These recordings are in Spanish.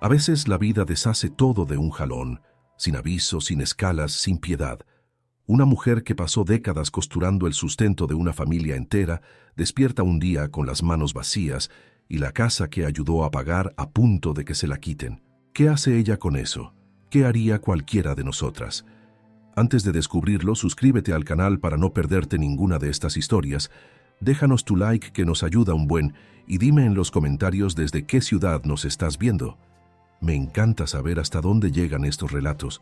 A veces la vida deshace todo de un jalón, sin aviso, sin escalas, sin piedad. Una mujer que pasó décadas costurando el sustento de una familia entera, despierta un día con las manos vacías y la casa que ayudó a pagar a punto de que se la quiten. ¿Qué hace ella con eso? ¿Qué haría cualquiera de nosotras? Antes de descubrirlo, suscríbete al canal para no perderte ninguna de estas historias. Déjanos tu like que nos ayuda un buen y dime en los comentarios desde qué ciudad nos estás viendo. Me encanta saber hasta dónde llegan estos relatos.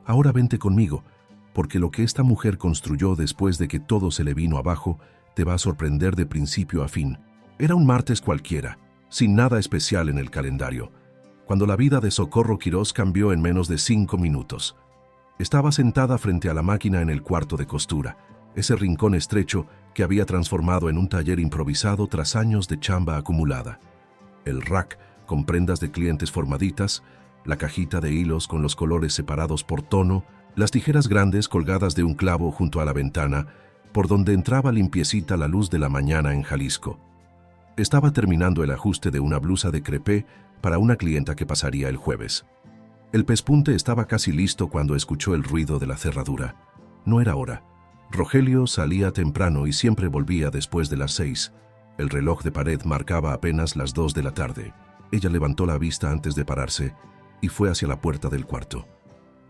Ahora vente conmigo, porque lo que esta mujer construyó después de que todo se le vino abajo te va a sorprender de principio a fin. Era un martes cualquiera, sin nada especial en el calendario, cuando la vida de Socorro Quirós cambió en menos de 5 minutos. Estaba sentada frente a la máquina en el cuarto de costura, ese rincón estrecho que había transformado en un taller improvisado tras años de chamba acumulada. El rack con prendas de clientes formaditas, la cajita de hilos con los colores separados por tono, las tijeras grandes colgadas de un clavo junto a la ventana, por donde entraba limpiecita la luz de la mañana en Jalisco. Estaba terminando el ajuste de una blusa de crepé para una clienta que pasaría el jueves. El pespunte estaba casi listo cuando escuchó el ruido de la cerradura. No era hora. Rogelio salía temprano y siempre volvía después de las 6. El reloj de pared marcaba apenas las 2 de la tarde. Ella levantó la vista antes de pararse y fue hacia la puerta del cuarto.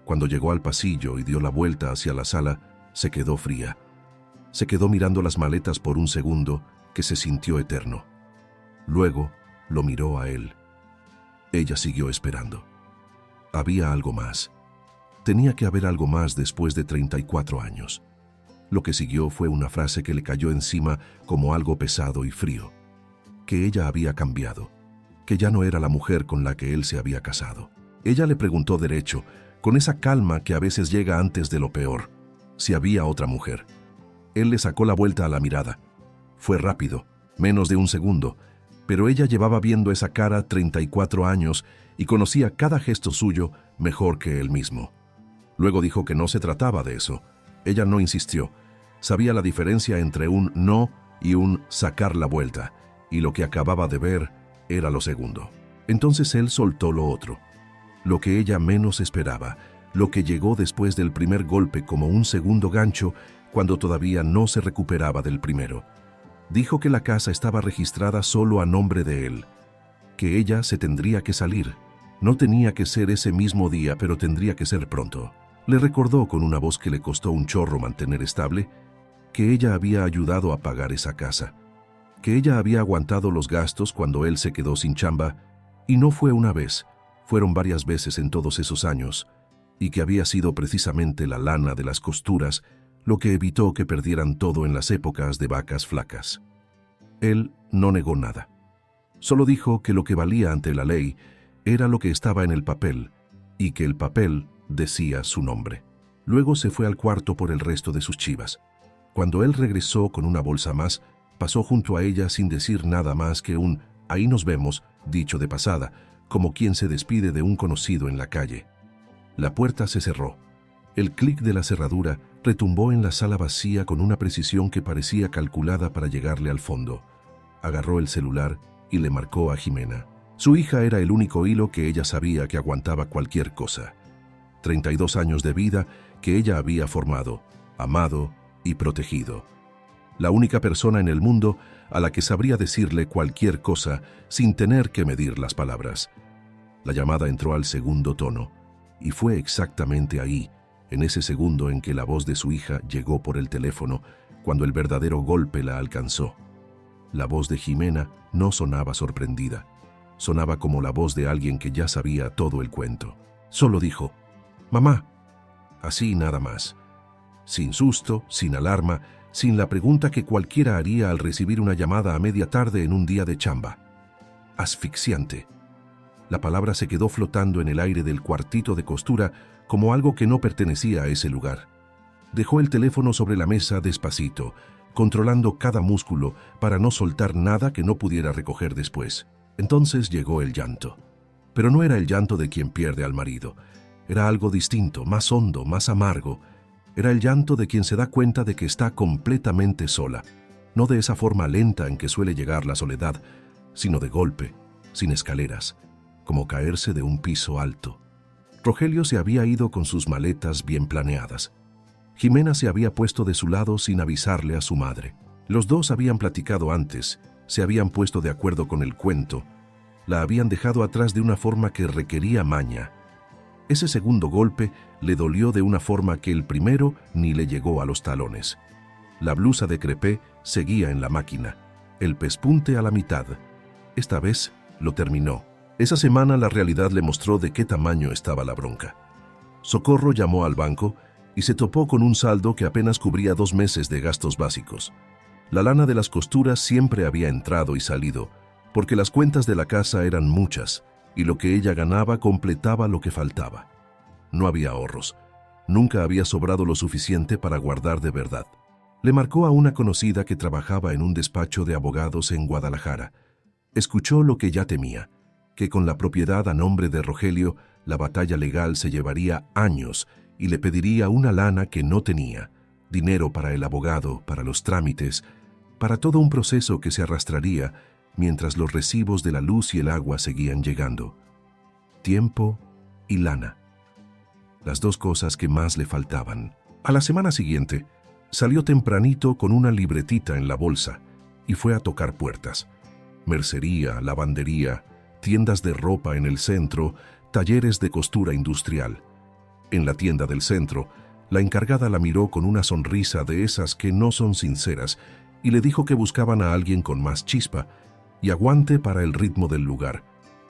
Cuando llegó al pasillo y dio la vuelta hacia la sala, se quedó fría. Se quedó mirando las maletas por un segundo que se sintió eterno. Luego lo miró a él. Ella siguió esperando. Había algo más. Tenía que haber algo más después de 34 años. Lo que siguió fue una frase que le cayó encima como algo pesado y frío. Que ella había cambiado. Que ya no era la mujer con la que él se había casado. Ella le preguntó derecho, con esa calma que a veces llega antes de lo peor, si había otra mujer. Él le sacó la vuelta a la mirada. Fue rápido, menos de un segundo, pero ella llevaba viendo esa cara 34 años y conocía cada gesto suyo mejor que él mismo. Luego dijo que no se trataba de eso. Ella no insistió. Sabía la diferencia entre un no y un sacar la vuelta, y lo que acababa de ver era lo segundo. Entonces él soltó lo otro. Lo que ella menos esperaba, lo que llegó después del primer golpe como un segundo gancho cuando todavía no se recuperaba del primero. Dijo que la casa estaba registrada solo a nombre de él, que ella se tendría que salir. No tenía que ser ese mismo día, pero tendría que ser pronto. Le recordó con una voz que le costó un chorro mantener estable, que ella había ayudado a pagar esa casa, que ella había aguantado los gastos cuando él se quedó sin chamba, y no fue una vez, fueron varias veces en todos esos años, y que había sido precisamente la lana de las costuras lo que evitó que perdieran todo en las épocas de vacas flacas. Él no negó nada. Solo dijo que lo que valía ante la ley era lo que estaba en el papel, y que el papel decía su nombre. Luego se fue al cuarto por el resto de sus chivas. Cuando él regresó con una bolsa más, pasó junto a ella sin decir nada más que un «ahí nos vemos», dicho de pasada, como quien se despide de un conocido en la calle. La puerta se cerró. El clic de la cerradura retumbó en la sala vacía con una precisión que parecía calculada para llegarle al fondo. Agarró el celular y le marcó a Jimena. Su hija era el único hilo que ella sabía que aguantaba cualquier cosa. 32 años de vida que ella había formado, amado y protegido. La única persona en el mundo a la que sabría decirle cualquier cosa sin tener que medir las palabras. La llamada entró al segundo tono, y fue exactamente ahí, en ese segundo en que la voz de su hija llegó por el teléfono, cuando el verdadero golpe la alcanzó. La voz de Jimena no sonaba sorprendida, sonaba como la voz de alguien que ya sabía todo el cuento. Solo dijo, «Mamá», así nada más. Sin susto, sin alarma, sin la pregunta que cualquiera haría al recibir una llamada a media tarde en un día de chamba. Asfixiante. La palabra se quedó flotando en el aire del cuartito de costura como algo que no pertenecía a ese lugar. Dejó el teléfono sobre la mesa despacito, controlando cada músculo para no soltar nada que no pudiera recoger después. Entonces llegó el llanto. Pero no era el llanto de quien pierde al marido. Era algo distinto, más hondo, más amargo. Era el llanto de quien se da cuenta de que está completamente sola. No de esa forma lenta en que suele llegar la soledad, sino de golpe, sin escaleras. como caerse de un piso alto. Rogelio se había ido con sus maletas bien planeadas. Jimena se había puesto de su lado sin avisarle a su madre. Los dos habían platicado antes, se habían puesto de acuerdo con el cuento, la habían dejado atrás de una forma que requería maña. Ese segundo golpe le dolió de una forma que el primero ni le llegó a los talones. La blusa de crepé seguía en la máquina, el pespunte a la mitad. Esta vez lo terminó. Esa semana la realidad le mostró de qué tamaño estaba la bronca. Socorro llamó al banco y se topó con un saldo que apenas cubría 2 meses de gastos básicos. La lana de las costuras siempre había entrado y salido, porque las cuentas de la casa eran muchas, y lo que ella ganaba completaba lo que faltaba. No había ahorros. Nunca había sobrado lo suficiente para guardar de verdad. Le marcó a una conocida que trabajaba en un despacho de abogados en Guadalajara. Escuchó lo que ya temía, que con la propiedad a nombre de Rogelio, la batalla legal se llevaría años y le pediría una lana que no tenía, dinero para el abogado, para los trámites, para todo un proceso que se arrastraría mientras los recibos de la luz y el agua seguían llegando. Tiempo y lana. Las dos cosas que más le faltaban. A la semana siguiente, salió tempranito con una libretita en la bolsa y fue a tocar puertas. Mercería, lavandería, tiendas de ropa en el centro, talleres de costura industrial. En la tienda del centro, la encargada la miró con una sonrisa de esas que no son sinceras y le dijo que buscaban a alguien con más chispa y aguante para el ritmo del lugar,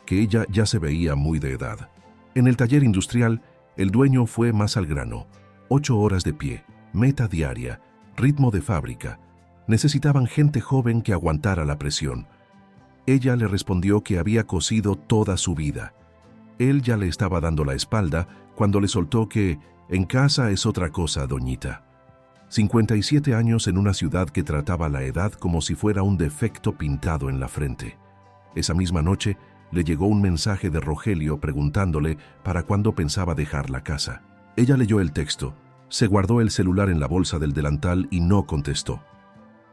que ella ya se veía muy de edad. En el taller industrial, el dueño fue más al grano. 8 horas de pie, meta diaria, ritmo de fábrica. Necesitaban gente joven que aguantara la presión. Ella le respondió que había cosido toda su vida. Él ya le estaba dando la espalda cuando le soltó que en casa es otra cosa, doñita. 57 años en una ciudad que trataba la edad como si fuera un defecto pintado en la frente. Esa misma noche le llegó un mensaje de Rogelio preguntándole para cuándo pensaba dejar la casa. Ella leyó el texto, se guardó el celular en la bolsa del delantal y no contestó.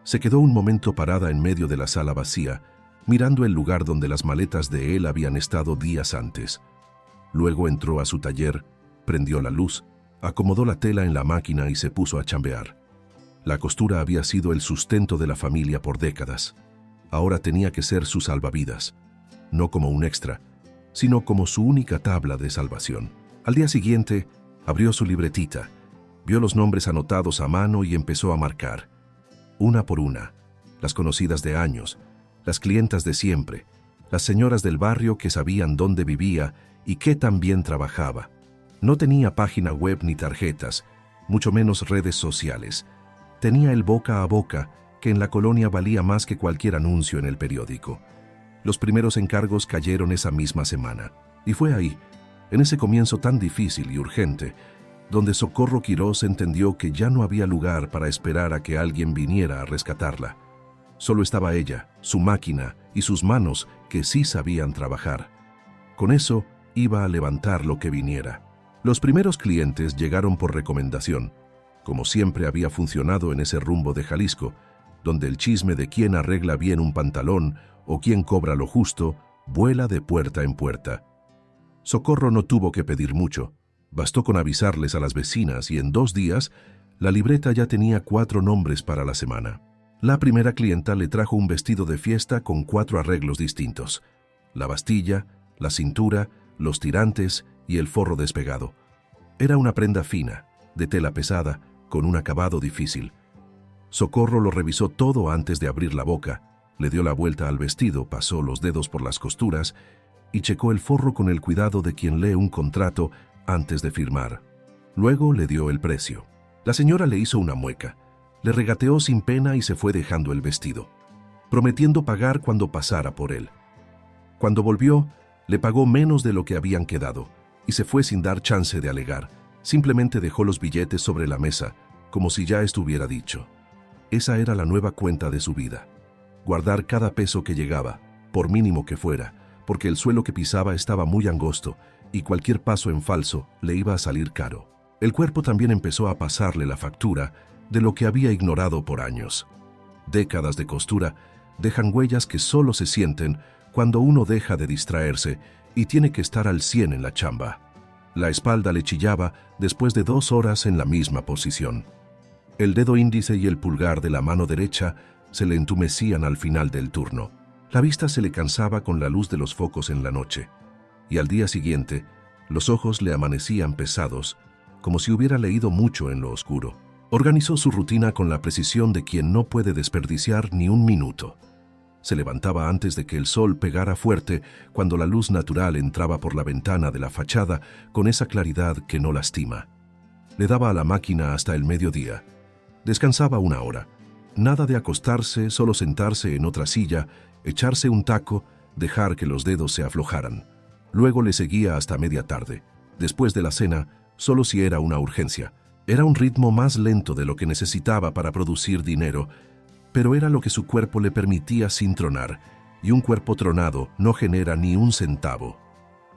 Se quedó un momento parada en medio de la sala vacía, mirando el lugar donde las maletas de él habían estado días antes. Luego entró a su taller, prendió la luz, acomodó la tela en la máquina y se puso a chambear. La costura había sido el sustento de la familia por décadas. Ahora tenía que ser su salvavidas, no como un extra, sino como su única tabla de salvación. Al día siguiente, abrió su libretita, vio los nombres anotados a mano y empezó a marcar. Una por una, las conocidas de años, las clientas de siempre, las señoras del barrio que sabían dónde vivía y qué tan bien trabajaba. No tenía página web ni tarjetas, mucho menos redes sociales. Tenía el boca a boca, que en la colonia valía más que cualquier anuncio en el periódico. Los primeros encargos cayeron esa misma semana. Y fue ahí, en ese comienzo tan difícil y urgente, donde Socorro Quirós entendió que ya no había lugar para esperar a que alguien viniera a rescatarla. Solo estaba ella, su máquina y sus manos que sí sabían trabajar. Con eso iba a levantar lo que viniera. Los primeros clientes llegaron por recomendación, como siempre había funcionado en ese rumbo de Jalisco, donde el chisme de quién arregla bien un pantalón o quién cobra lo justo vuela de puerta en puerta. Socorro no tuvo que pedir mucho, bastó con avisarles a las vecinas y en 2 días la libreta ya tenía 4 nombres para la semana. La primera clienta le trajo un vestido de fiesta con 4 arreglos distintos: la bastilla, la cintura, los tirantes y el forro despegado. Era una prenda fina, de tela pesada, con un acabado difícil. Socorro lo revisó todo antes de abrir la boca, le dio la vuelta al vestido, pasó los dedos por las costuras y checó el forro con el cuidado de quien lee un contrato antes de firmar. Luego le dio el precio. La señora le hizo una mueca, le regateó sin pena y se fue dejando el vestido, prometiendo pagar cuando pasara por él. Cuando volvió, le pagó menos de lo que habían quedado y se fue sin dar chance de alegar. Simplemente dejó los billetes sobre la mesa, como si ya estuviera dicho. Esa era la nueva cuenta de su vida. Guardar cada peso que llegaba, por mínimo que fuera, porque el suelo que pisaba estaba muy angosto y cualquier paso en falso le iba a salir caro. El cuerpo también empezó a pasarle la factura de lo que había ignorado por años. Décadas de costura dejan huellas que solo se sienten cuando uno deja de distraerse y tiene que estar al 100 en la chamba. La espalda le chillaba después de 2 horas en la misma posición. El dedo índice y el pulgar de la mano derecha se le entumecían al final del turno. La vista se le cansaba con la luz de los focos en la noche, y al día siguiente los ojos le amanecían pesados, como si hubiera leído mucho en lo oscuro. Organizó su rutina con la precisión de quien no puede desperdiciar ni un minuto. Se levantaba antes de que el sol pegara fuerte, cuando la luz natural entraba por la ventana de la fachada con esa claridad que no lastima. Le daba a la máquina hasta el mediodía. Descansaba 1 hora. Nada de acostarse, solo sentarse en otra silla, echarse un taco, dejar que los dedos se aflojaran. Luego le seguía hasta media tarde. Después de la cena, solo si era una urgencia. Era un ritmo más lento de lo que necesitaba para producir dinero, pero era lo que su cuerpo le permitía sin tronar, y un cuerpo tronado no genera ni un centavo.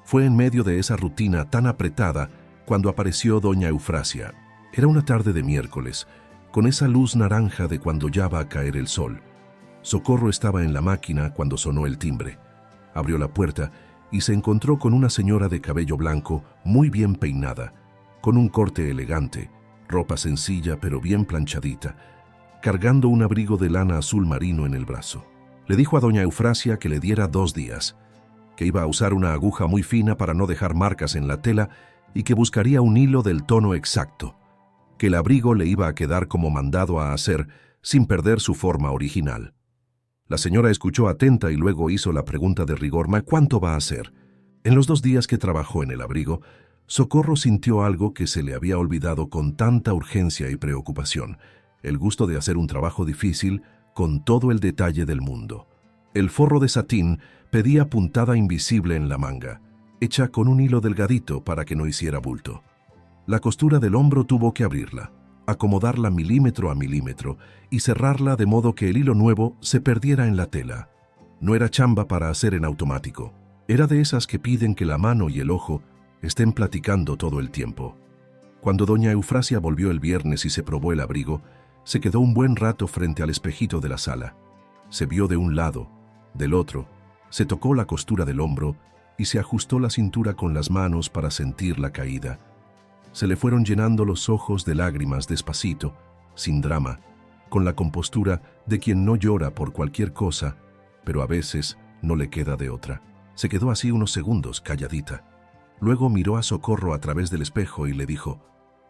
Fue en medio de esa rutina tan apretada cuando apareció doña Eufrasia. Era una tarde de miércoles, con esa luz naranja de cuando ya va a caer el sol. Socorro estaba en la máquina cuando sonó el timbre. Abrió la puerta y se encontró con una señora de cabello blanco, muy bien peinada, con un corte elegante, ropa sencilla pero bien planchadita, cargando un abrigo de lana azul marino en el brazo. Le dijo a doña Eufrasia que le diera 2 días, que iba a usar una aguja muy fina para no dejar marcas en la tela y que buscaría un hilo del tono exacto, que el abrigo le iba a quedar como mandado a hacer sin perder su forma original. La señora escuchó atenta y luego hizo la pregunta de rigor: ¿cuánto va a hacer? En los 2 días que trabajó en el abrigo, Socorro sintió algo que se le había olvidado con tanta urgencia y preocupación: el gusto de hacer un trabajo difícil con todo el detalle del mundo. El forro de satín pedía puntada invisible en la manga, hecha con un hilo delgadito para que no hiciera bulto. La costura del hombro tuvo que abrirla, acomodarla milímetro a milímetro y cerrarla de modo que el hilo nuevo se perdiera en la tela. No era chamba para hacer en automático. Era de esas que piden que la mano y el ojo estén platicando todo el tiempo. Cuando doña Eufrasia volvió el viernes y se probó el abrigo, se quedó un buen rato frente al espejito de la sala. Se vio de un lado, del otro, se tocó la costura del hombro y se ajustó la cintura con las manos para sentir la caída. Se le fueron llenando los ojos de lágrimas despacito, sin drama, con la compostura de quien no llora por cualquier cosa, pero a veces no le queda de otra. Se quedó así unos segundos, calladita. Luego miró a Socorro a través del espejo y le dijo: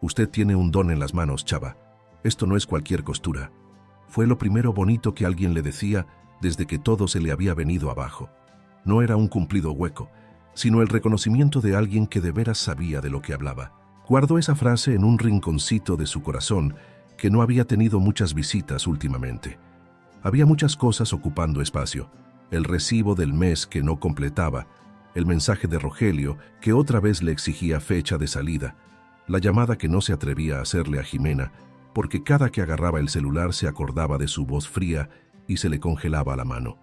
«Usted tiene un don en las manos, chava. Esto no es cualquier costura». Fue lo primero bonito que alguien le decía desde que todo se le había venido abajo. No era un cumplido hueco, sino el reconocimiento de alguien que de veras sabía de lo que hablaba. Guardó esa frase en un rinconcito de su corazón, que no había tenido muchas visitas últimamente. Había muchas cosas ocupando espacio: el recibo del mes que no completaba, el mensaje de Rogelio que otra vez le exigía fecha de salida, la llamada que no se atrevía a hacerle a Jimena, porque cada que agarraba el celular se acordaba de su voz fría y se le congelaba la mano.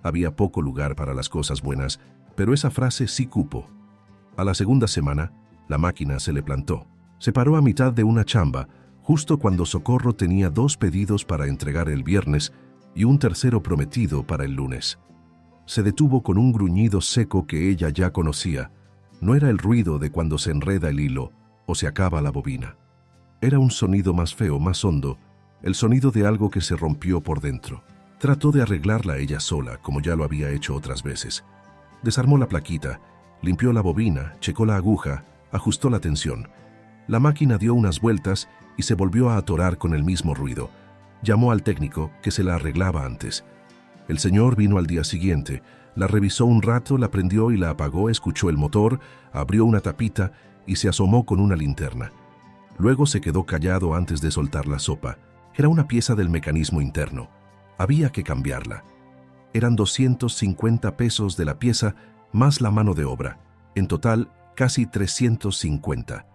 Había poco lugar para las cosas buenas, pero esa frase sí cupo. A la segunda semana, la máquina se le plantó. Se paró a mitad de una chamba, justo cuando Socorro tenía 2 pedidos para entregar el viernes y un tercero prometido para el lunes. Se detuvo con un gruñido seco que ella ya conocía. No era el ruido de cuando se enreda el hilo o se acaba la bobina. Era un sonido más feo, más hondo, el sonido de algo que se rompió por dentro. Trató de arreglarla ella sola, como ya lo había hecho otras veces. Desarmó la plaquita, limpió la bobina, checó la aguja, ajustó la tensión. La máquina dio unas vueltas y se volvió a atorar con el mismo ruido. Llamó al técnico, que se la arreglaba antes. El señor vino al día siguiente, la revisó un rato, la prendió y la apagó, escuchó el motor, abrió una tapita y se asomó con una linterna. Luego se quedó callado antes de soltar la sopa. Era una pieza del mecanismo interno. Había que cambiarla. Eran 250 pesos de la pieza más la mano de obra. En total, casi 350.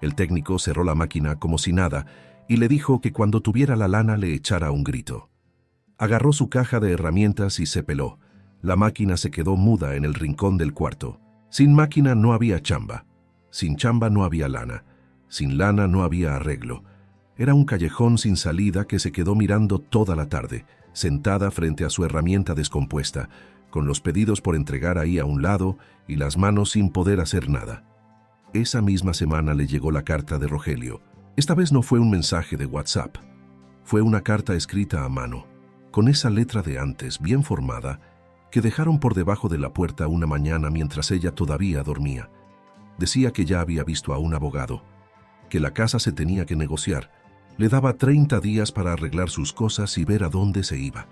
El técnico cerró la máquina como si nada y le dijo que cuando tuviera la lana le echara un grito. Agarró su caja de herramientas y se peló. La máquina se quedó muda en el rincón del cuarto. Sin máquina no había chamba. Sin chamba no había lana. Sin lana no había arreglo. Era un callejón sin salida que se quedó mirando toda la tarde, sentada frente a su herramienta descompuesta, con los pedidos por entregar ahí a un lado y las manos sin poder hacer nada. Esa misma semana le llegó la carta de Rogelio. Esta vez no fue un mensaje de WhatsApp. Fue una carta escrita a mano, con esa letra de antes bien formada, que dejaron por debajo de la puerta una mañana mientras ella todavía dormía. Decía que ya había visto a un abogado, que la casa se tenía que negociar. Le daba 30 días para arreglar sus cosas y ver a dónde se iba.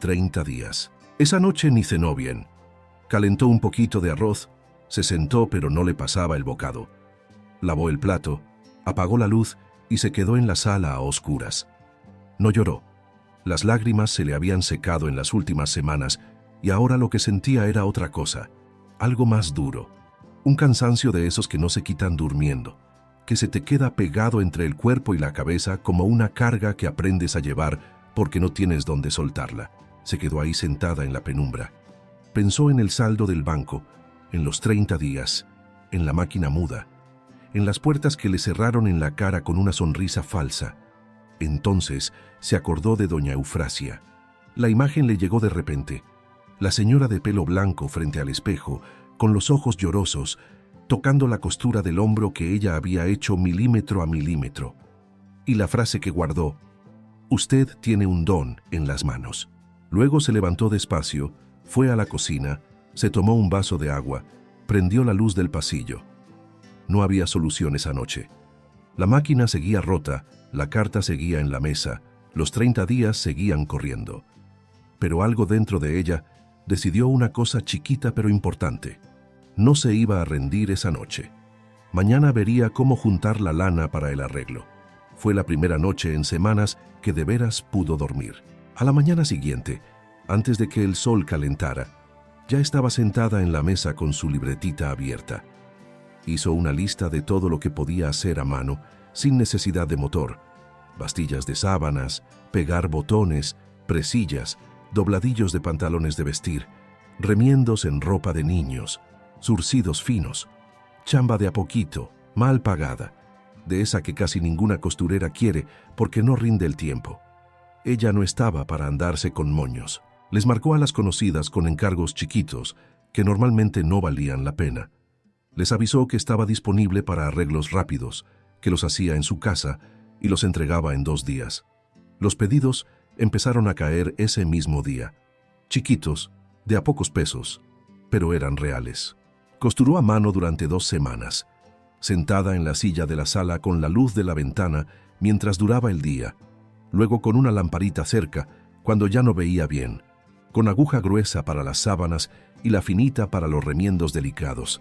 30 días. Esa noche ni cenó bien. Calentó un poquito de arroz, se sentó pero no le pasaba el bocado. Lavó el plato, apagó la luz y se quedó en la sala a oscuras. No lloró. Las lágrimas se le habían secado en las últimas semanas y ahora lo que sentía era otra cosa, algo más duro. Un cansancio de esos que no se quitan durmiendo, que se te queda pegado entre el cuerpo y la cabeza como una carga que aprendes a llevar porque no tienes dónde soltarla. Se quedó ahí sentada en la penumbra. Pensó en el saldo del banco, en los 30 días, en la máquina muda, en las puertas que le cerraron en la cara con una sonrisa falsa. Entonces se acordó de doña Eufrasia. La imagen le llegó de repente. La señora de pelo blanco frente al espejo, con los ojos llorosos, tocando la costura del hombro que ella había hecho milímetro a milímetro. Y la frase que guardó: «Usted tiene un don en las manos». Luego se levantó despacio, fue a la cocina, se tomó un vaso de agua, prendió la luz del pasillo. No había solución esa noche. La máquina seguía rota, la carta seguía en la mesa, los 30 días seguían corriendo. Pero algo dentro de ella decidió una cosa chiquita pero importante. No se iba a rendir esa noche. Mañana vería cómo juntar la lana para el arreglo. Fue la primera noche en semanas que de veras pudo dormir. A la mañana siguiente, antes de que el sol calentara, ya estaba sentada en la mesa con su libretita abierta. Hizo una lista de todo lo que podía hacer a mano, sin necesidad de motor. Bastillas de sábanas, pegar botones, presillas, dobladillos de pantalones de vestir, remiendos en ropa de niños, zurcidos finos, chamba de a poquito, mal pagada, de esa que casi ninguna costurera quiere porque no rinde el tiempo. Ella no estaba para andarse con moños. Les marcó a las conocidas con encargos chiquitos que normalmente no valían la pena. Les avisó que estaba disponible para arreglos rápidos, que los hacía en su casa y los entregaba en 2 días. Los pedidos empezaron a caer ese mismo día. Chiquitos, de a pocos pesos, pero eran reales. Costuró a mano durante 2 semanas, sentada en la silla de la sala con la luz de la ventana mientras duraba el día, luego con una lamparita cerca cuando ya no veía bien, con aguja gruesa para las sábanas y la finita para los remiendos delicados,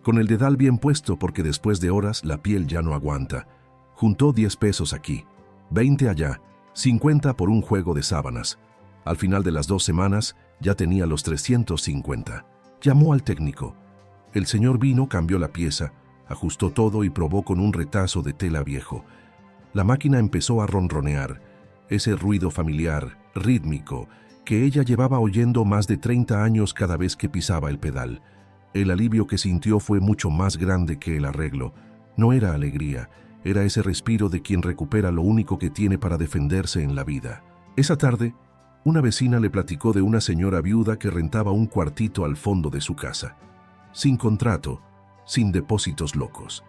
con el dedal bien puesto porque después de horas la piel ya no aguanta. Juntó 10 pesos aquí, 20 allá, 50 por un juego de sábanas. Al final de las 2 semanas ya tenía los 350. Llamó al técnico. El señor vino, cambió la pieza, ajustó todo y probó con un retazo de tela viejo. La máquina empezó a ronronear, ese ruido familiar, rítmico, que ella llevaba oyendo más de 30 años cada vez que pisaba el pedal. El alivio que sintió fue mucho más grande que el arreglo. No era alegría, era ese respiro de quien recupera lo único que tiene para defenderse en la vida. Esa tarde, una vecina le platicó de una señora viuda que rentaba un cuartito al fondo de su casa. Sin contrato, sin depósitos locos.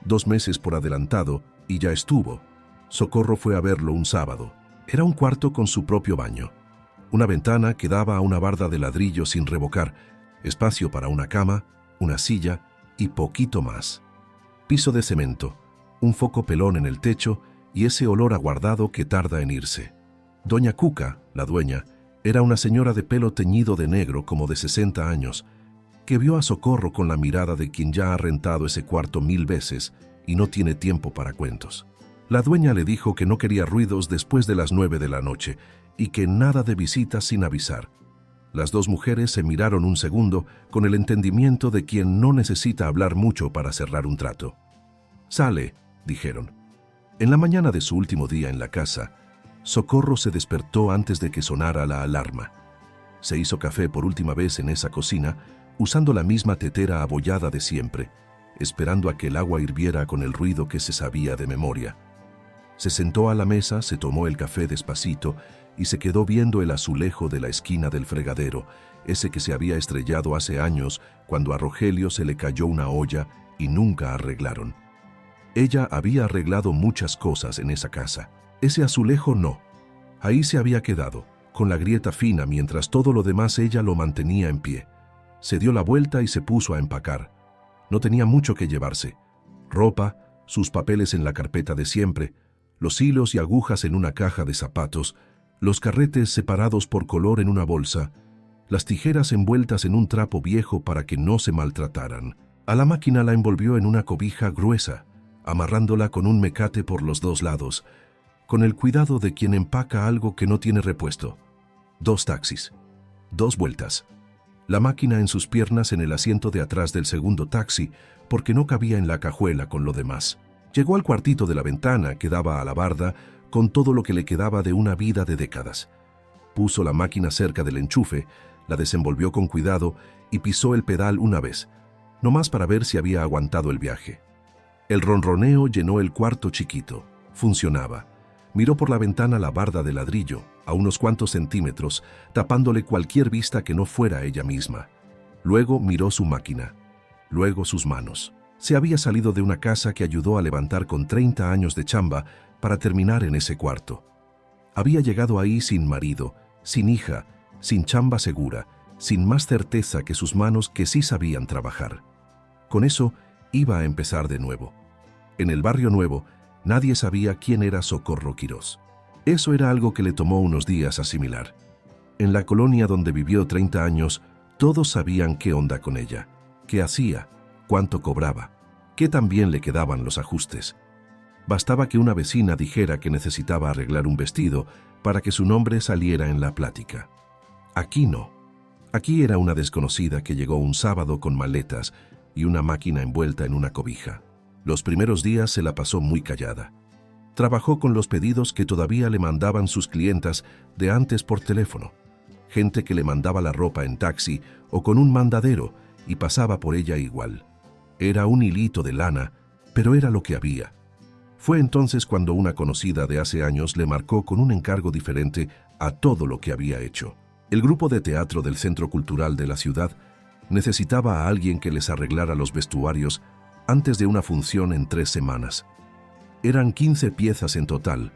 2 meses por adelantado y ya estuvo. Socorro fue a verlo un sábado. Era un cuarto con su propio baño. Una ventana que daba a una barda de ladrillo sin revocar, espacio para una cama, una silla y poquito más. Piso de cemento, un foco pelón en el techo y ese olor aguardado que tarda en irse. Doña Cuca, la dueña, era una señora de pelo teñido de negro como de 60 años, que vio a Socorro con la mirada de quien ya ha rentado ese cuarto 1000 veces y no tiene tiempo para cuentos. La dueña le dijo que no quería ruidos después de las 9 de la noche y que nada de visitas sin avisar. Las 2 mujeres se miraron un segundo con el entendimiento de quien no necesita hablar mucho para cerrar un trato. «Sale», dijeron. En la mañana de su último día en la casa, Socorro se despertó antes de que sonara la alarma. Se hizo café por última vez en esa cocina, usando la misma tetera abollada de siempre, esperando a que el agua hirviera con el ruido que se sabía de memoria. Se sentó a la mesa, se tomó el café despacito y se quedó viendo el azulejo de la esquina del fregadero, ese que se había estrellado hace años cuando a Rogelio se le cayó una olla y nunca arreglaron. Ella había arreglado muchas cosas en esa casa. Ese azulejo no. Ahí se había quedado, con la grieta fina, mientras todo lo demás ella lo mantenía en pie. Se dio la vuelta y se puso a empacar. No tenía mucho que llevarse. Ropa, sus papeles en la carpeta de siempre, los hilos y agujas en una caja de zapatos, los carretes separados por color en una bolsa, las tijeras envueltas en un trapo viejo para que no se maltrataran. A la máquina la envolvió en una cobija gruesa, amarrándola con un mecate por los dos lados, con el cuidado de quien empaca algo que no tiene repuesto. 2 taxis. 2 vueltas. La máquina en sus piernas en el asiento de atrás del segundo taxi, porque no cabía en la cajuela con lo demás. Llegó al cuartito de la ventana que daba a la barda, con todo lo que le quedaba de una vida de décadas. Puso la máquina cerca del enchufe, la desenvolvió con cuidado y pisó el pedal una vez, nomás para ver si había aguantado el viaje. El ronroneo llenó el cuarto chiquito. Funcionaba. Miró por la ventana la barda de ladrillo, a unos cuantos centímetros, tapándole cualquier vista que no fuera ella misma. Luego miró su máquina. Luego sus manos. Se había salido de una casa que ayudó a levantar con 30 años de chamba para terminar en ese cuarto. Había llegado ahí sin marido, sin hija, sin chamba segura, sin más certeza que sus manos que sí sabían trabajar. Con eso iba a empezar de nuevo. En el barrio nuevo, nadie sabía quién era Socorro Quirós. Eso era algo que le tomó unos días asimilar. En la colonia donde vivió 30 años, todos sabían qué onda con ella, qué hacía, cuánto cobraba, qué tan bien le quedaban los ajustes. Bastaba que una vecina dijera que necesitaba arreglar un vestido para que su nombre saliera en la plática. Aquí no. Aquí era una desconocida que llegó un sábado con maletas y una máquina envuelta en una cobija. Los primeros días se la pasó muy callada. Trabajó con los pedidos que todavía le mandaban sus clientas de antes por teléfono. Gente que le mandaba la ropa en taxi o con un mandadero y pasaba por ella igual. Era un hilito de lana, pero era lo que había. Fue entonces cuando una conocida de hace años le marcó con un encargo diferente a todo lo que había hecho. El grupo de teatro del Centro Cultural de la ciudad necesitaba a alguien que les arreglara los vestuarios antes de una función en 3 semanas. Eran 15 piezas en total,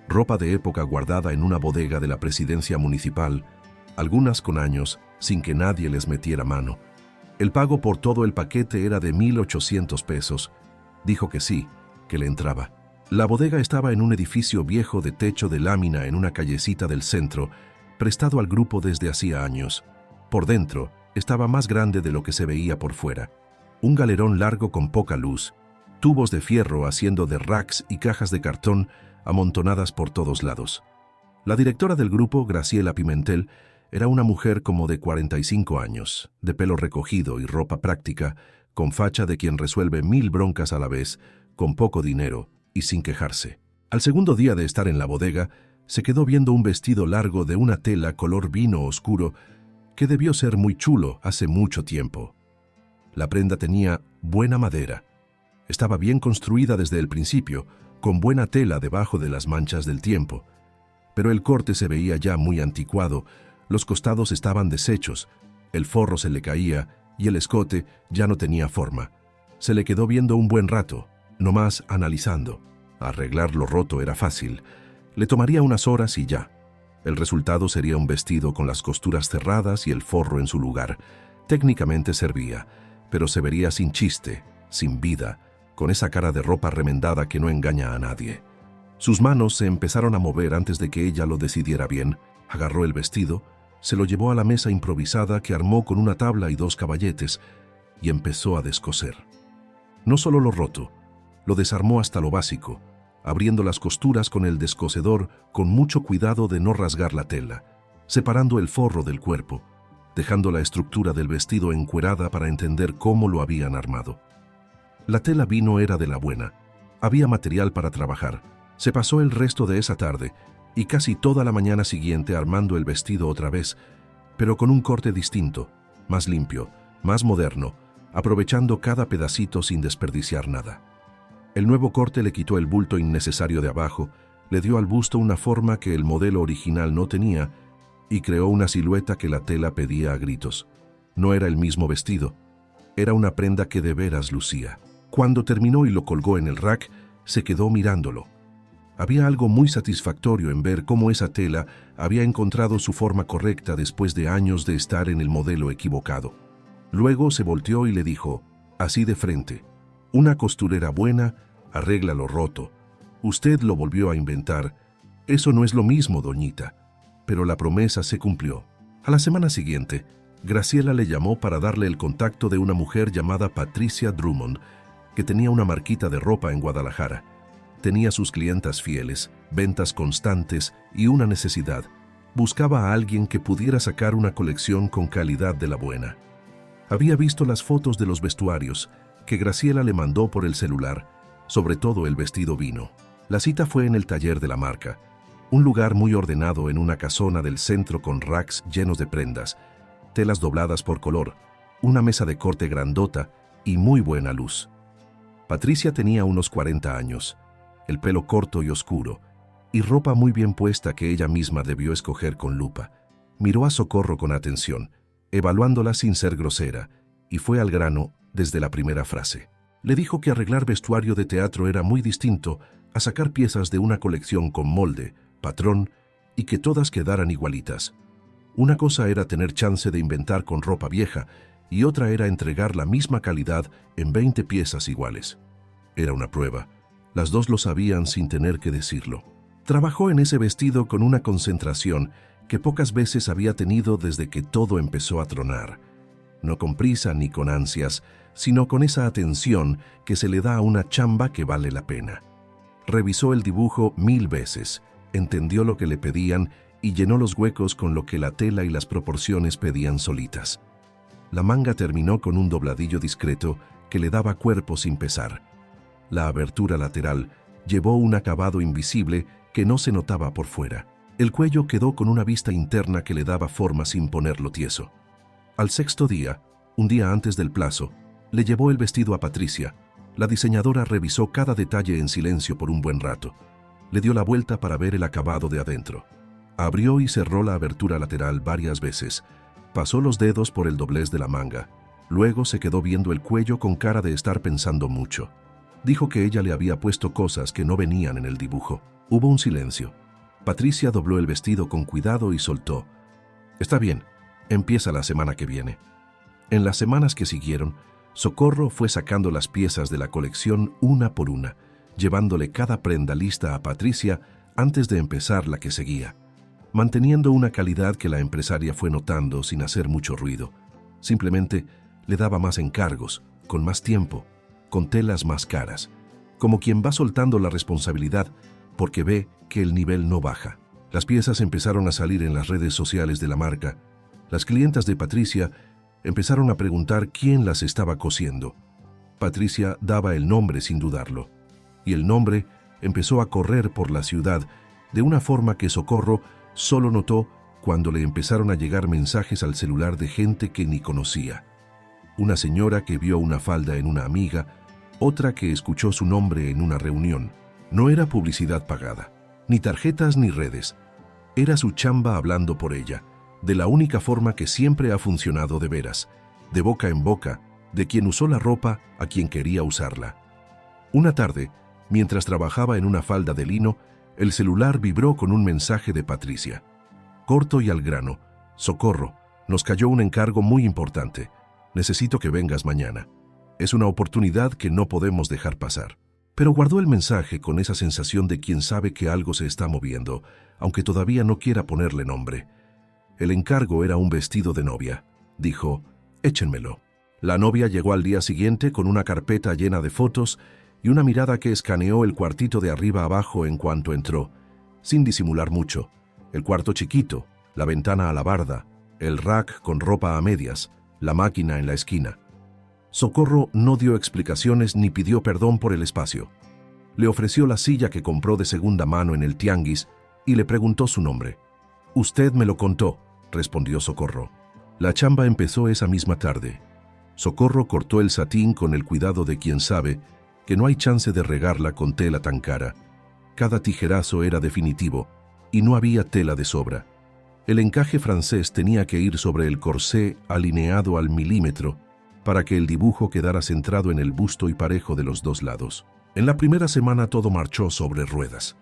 ropa de época guardada en una bodega de la presidencia municipal, algunas con años, sin que nadie les metiera mano. El pago por todo el paquete era de 1,800 pesos. Dijo que sí, que le entraba. La bodega estaba en un edificio viejo de techo de lámina en una callecita del centro, prestado al grupo desde hacía años. Por dentro, estaba más grande de lo que se veía por fuera. Un galerón largo con poca luz, tubos de fierro haciendo de racks y cajas de cartón amontonadas por todos lados. La directora del grupo, Graciela Pimentel, era una mujer como de 45 años, de pelo recogido y ropa práctica, con facha de quien resuelve 1000 broncas a la vez, con poco dinero y sin quejarse. Al segundo día de estar en la bodega, se quedó viendo un vestido largo de una tela color vino oscuro que debió ser muy chulo hace mucho tiempo. La prenda tenía buena madera. Estaba bien construida desde el principio, con buena tela debajo de las manchas del tiempo. Pero el corte se veía ya muy anticuado, los costados estaban deshechos, el forro se le caía y el escote ya no tenía forma. Se le quedó viendo un buen rato, nomás analizando. Arreglar lo roto era fácil. Le tomaría unas horas y ya. El resultado sería un vestido con las costuras cerradas y el forro en su lugar. Técnicamente servía, pero se vería sin chiste, sin vida, con esa cara de ropa remendada que no engaña a nadie. Sus manos se empezaron a mover antes de que ella lo decidiera bien. Agarró el vestido, se lo llevó a la mesa improvisada que armó con una tabla y 2 caballetes y empezó a descoser. No solo lo roto, lo desarmó hasta lo básico, abriendo las costuras con el descosedor con mucho cuidado de no rasgar la tela, separando el forro del cuerpo, dejando la estructura del vestido encuerada para entender cómo lo habían armado. La tela vino era de la buena, había material para trabajar. Se pasó el resto de esa tarde y casi toda la mañana siguiente armando el vestido otra vez, pero con un corte distinto, más limpio, más moderno, aprovechando cada pedacito sin desperdiciar nada. El nuevo corte le quitó el bulto innecesario de abajo, le dio al busto una forma que el modelo original no tenía y creó una silueta que la tela pedía a gritos. No era el mismo vestido, era una prenda que de veras lucía. Cuando terminó y lo colgó en el rack, se quedó mirándolo. Había algo muy satisfactorio en ver cómo esa tela había encontrado su forma correcta después de años de estar en el modelo equivocado. Luego se volteó y le dijo, así de frente, una costurera buena arregla lo roto. Usted lo volvió a inventar. Eso no es lo mismo, doñita. Pero la promesa se cumplió. A la semana siguiente, Graciela le llamó para darle el contacto de una mujer llamada Patricia Drummond, que tenía una marquita de ropa en Guadalajara. Tenía sus clientas fieles, ventas constantes y una necesidad. Buscaba a alguien que pudiera sacar una colección con calidad de la buena. Había visto las fotos de los vestuarios que Graciela le mandó por el celular, sobre todo el vestido vino. La cita fue en el taller de la marca, un lugar muy ordenado en una casona del centro con racks llenos de prendas, telas dobladas por color, una mesa de corte grandota y muy buena luz. Patricia tenía unos 40 años, el pelo corto y oscuro, y ropa muy bien puesta que ella misma debió escoger con lupa. Miró a Socorro con atención, evaluándola sin ser grosera, y fue al grano desde la primera frase. Le dijo que arreglar vestuario de teatro era muy distinto a sacar piezas de una colección con molde, patrón, y que todas quedaran igualitas. Una cosa era tener chance de inventar con ropa vieja, y otra era entregar la misma calidad en 20 piezas iguales. Era una prueba. Las dos lo sabían sin tener que decirlo. Trabajó en ese vestido con una concentración que pocas veces había tenido desde que todo empezó a tronar. No con prisa ni con ansias, sino con esa atención que se le da a una chamba que vale la pena. Revisó el dibujo 1000 veces, entendió lo que le pedían y llenó los huecos con lo que la tela y las proporciones pedían solitas. La manga terminó con un dobladillo discreto que le daba cuerpo sin pesar. La abertura lateral llevó un acabado invisible que no se notaba por fuera. El cuello quedó con una vista interna que le daba forma sin ponerlo tieso. Al sexto día, un día antes del plazo, le llevó el vestido a Patricia. La diseñadora revisó cada detalle en silencio por un buen rato. Le dio la vuelta para ver el acabado de adentro. Abrió y cerró la abertura lateral varias veces. Pasó los dedos por el doblez de la manga. Luego se quedó viendo el cuello con cara de estar pensando mucho. Dijo que ella le había puesto cosas que no venían en el dibujo. Hubo un silencio. Patricia dobló el vestido con cuidado y soltó. Está bien, empieza la semana que viene. En las semanas que siguieron, Socorro fue sacando las piezas de la colección una por una, llevándole cada prenda lista a Patricia antes de empezar la que seguía, manteniendo una calidad que la empresaria fue notando sin hacer mucho ruido. Simplemente le daba más encargos, con más tiempo, con telas más caras, como quien va soltando la responsabilidad porque ve que el nivel no baja. Las piezas empezaron a salir en las redes sociales de la marca. Las clientas de Patricia empezaron a preguntar quién las estaba cosiendo. Patricia daba el nombre sin dudarlo, y el nombre empezó a correr por la ciudad de una forma que Socorro solo notó cuando le empezaron a llegar mensajes al celular de gente que ni conocía. Una señora que vio una falda en una amiga, otra que escuchó su nombre en una reunión. No era publicidad pagada, ni tarjetas ni redes. Era su chamba hablando por ella, de la única forma que siempre ha funcionado de veras, de boca en boca, de quien usó la ropa a quien quería usarla. Una tarde, mientras trabajaba en una falda de lino, el celular vibró con un mensaje de Patricia. Corto y al grano. Socorro, nos cayó un encargo muy importante. Necesito que vengas mañana. Es una oportunidad que no podemos dejar pasar. Pero guardó el mensaje con esa sensación de quien sabe que algo se está moviendo, aunque todavía no quiera ponerle nombre. El encargo era un vestido de novia. Dijo, échenmelo. La novia llegó al día siguiente con una carpeta llena de fotos y una mirada que escaneó el cuartito de arriba abajo en cuanto entró, sin disimular mucho. El cuarto chiquito, la ventana a la barda, el rack con ropa a medias, la máquina en la esquina. Socorro no dio explicaciones ni pidió perdón por el espacio. Le ofreció la silla que compró de segunda mano en el tianguis y le preguntó su nombre. Usted me lo contó, respondió Socorro. La chamba empezó esa misma tarde. Socorro cortó el satín con el cuidado de quien sabe que no hay chance de regarla con tela tan cara. Cada tijerazo era definitivo y no había tela de sobra. El encaje francés tenía que ir sobre el corsé alineado al milímetro para que el dibujo quedara centrado en el busto y parejo de los dos lados. En la primera semana todo marchó sobre ruedas.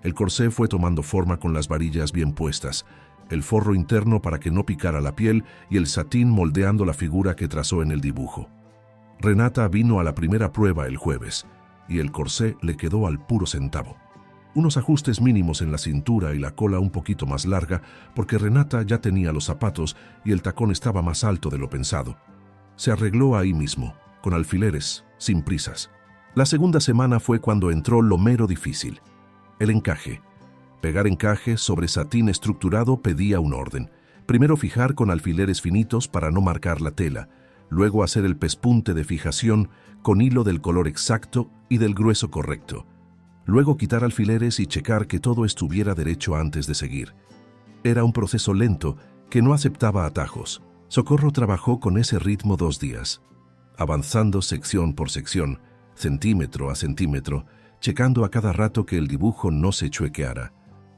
El corsé fue tomando forma con las varillas bien puestas, el forro interno para que no picara la piel y el satín moldeando la figura que trazó en el dibujo. Renata vino a la primera prueba el jueves y el corsé le quedó al puro centavo. Unos ajustes mínimos en la cintura y la cola un poquito más larga porque Renata ya tenía los zapatos y el tacón estaba más alto de lo pensado. Se arregló ahí mismo, con alfileres, sin prisas. La segunda semana fue cuando entró lo mero difícil. El encaje. Pegar encaje sobre satín estructurado pedía un orden. Primero fijar con alfileres finitos para no marcar la tela, luego hacer el pespunte de fijación con hilo del color exacto y del grueso correcto. Luego quitar alfileres y checar que todo estuviera derecho antes de seguir. Era un proceso lento que no aceptaba atajos. Socorro trabajó con ese ritmo 2 días, avanzando sección por sección, centímetro a centímetro, checando a cada rato que el dibujo no se chuequeara.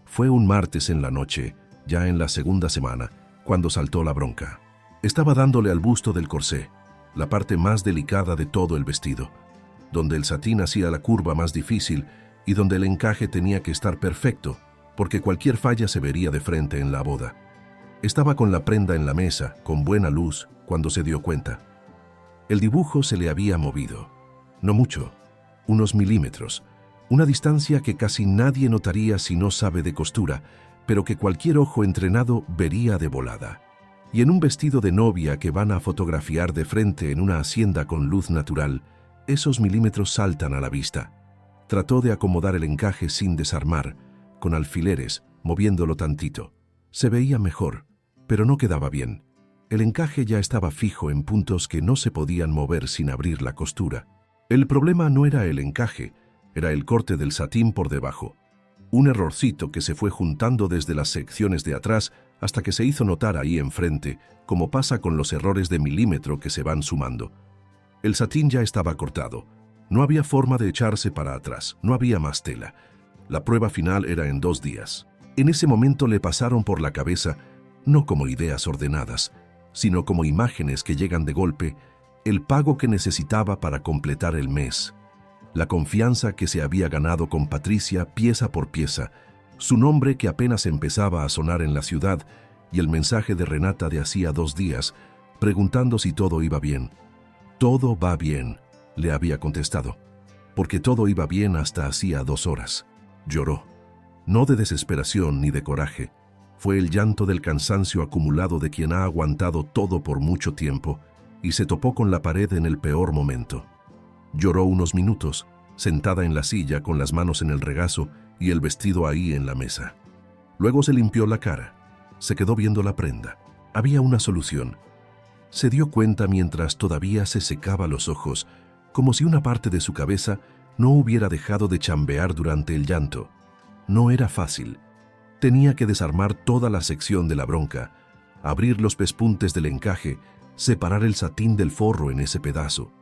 Fue un martes en la noche, ya en la segunda semana, cuando saltó la bronca. Estaba dándole al busto del corsé, la parte más delicada de todo el vestido, donde el satín hacía la curva más difícil y donde el encaje tenía que estar perfecto, porque cualquier falla se vería de frente en la boda. Estaba con la prenda en la mesa, con buena luz, cuando se dio cuenta. El dibujo se le había movido. No mucho, unos milímetros, una distancia que casi nadie notaría si no sabe de costura, pero que cualquier ojo entrenado vería de volada. Y en un vestido de novia que van a fotografiar de frente en una hacienda con luz natural, esos milímetros saltan a la vista. Trató de acomodar el encaje sin desarmar, con alfileres, moviéndolo tantito. Se veía mejor, pero no quedaba bien. El encaje ya estaba fijo en puntos que no se podían mover sin abrir la costura. El problema no era el encaje, era el corte del satín por debajo. Un errorcito que se fue juntando desde las secciones de atrás hasta que se hizo notar ahí enfrente, como pasa con los errores de milímetro que se van sumando. El satín ya estaba cortado. No había forma de echarse para atrás, no había más tela. La prueba final era en 2 días. En ese momento le pasaron por la cabeza, no como ideas ordenadas, sino como imágenes que llegan de golpe, el pago que necesitaba para completar el mes, la confianza que se había ganado con Patricia pieza por pieza, su nombre que apenas empezaba a sonar en la ciudad y el mensaje de Renata de hacía 2 días, preguntando si todo iba bien. Todo va bien, le había contestado, porque todo iba bien hasta hacía 2 horas. Lloró, no de desesperación ni de coraje. Fue el llanto del cansancio acumulado de quien ha aguantado todo por mucho tiempo y se topó con la pared en el peor momento. Lloró unos minutos, sentada en la silla con las manos en el regazo y el vestido ahí en la mesa. Luego se limpió la cara, se quedó viendo la prenda. Había una solución. Se dio cuenta mientras todavía se secaba los ojos, como si una parte de su cabeza no hubiera dejado de chambear durante el llanto. No era fácil. Tenía que desarmar toda la sección de la bronca, abrir los pespuntes del encaje, separar el satín del forro en ese pedazo,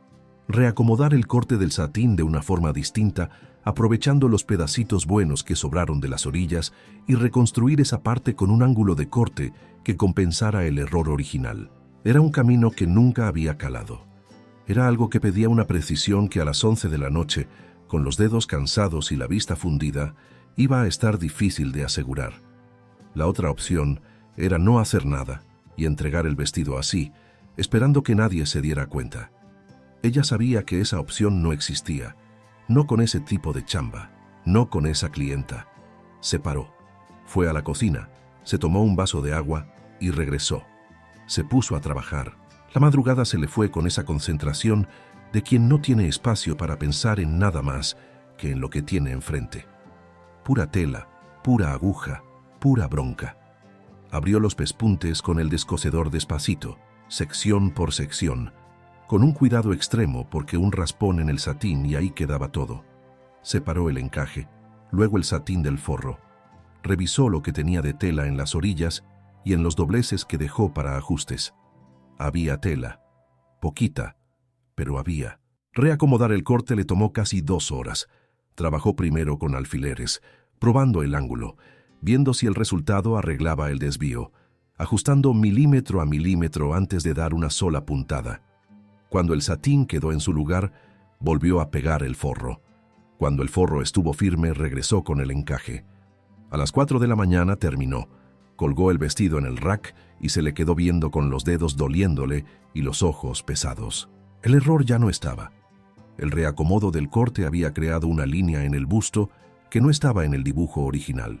reacomodar el corte del satín de una forma distinta, aprovechando los pedacitos buenos que sobraron de las orillas y reconstruir esa parte con un ángulo de corte que compensara el error original. Era un camino que nunca había calado. Era algo que pedía una precisión que a las 11 de la noche, con los dedos cansados y la vista fundida, iba a estar difícil de asegurar. La otra opción era no hacer nada y entregar el vestido así, esperando que nadie se diera cuenta. Ella sabía que esa opción no existía, no con ese tipo de chamba, no con esa clienta. Se paró, fue a la cocina, se tomó un vaso de agua y regresó. Se puso a trabajar. La madrugada se le fue con esa concentración de quien no tiene espacio para pensar en nada más que en lo que tiene enfrente. Pura tela, pura aguja, pura bronca. Abrió los pespuntes con el descosedor despacito, sección por sección, con un cuidado extremo porque un raspón en el satín y ahí quedaba todo. Separó el encaje, luego el satín del forro. Revisó lo que tenía de tela en las orillas y en los dobleces que dejó para ajustes. Había tela, poquita, pero había. Reacomodar el corte le tomó casi 2 horas. Trabajó primero con alfileres, probando el ángulo, viendo si el resultado arreglaba el desvío, ajustando milímetro a milímetro antes de dar una sola puntada. Cuando el satín quedó en su lugar, volvió a pegar el forro. Cuando el forro estuvo firme, regresó con el encaje. A las 4 de la mañana terminó. Colgó el vestido en el rack y se le quedó viendo con los dedos doliéndole y los ojos pesados. El error ya no estaba. El reacomodo del corte había creado una línea en el busto que no estaba en el dibujo original.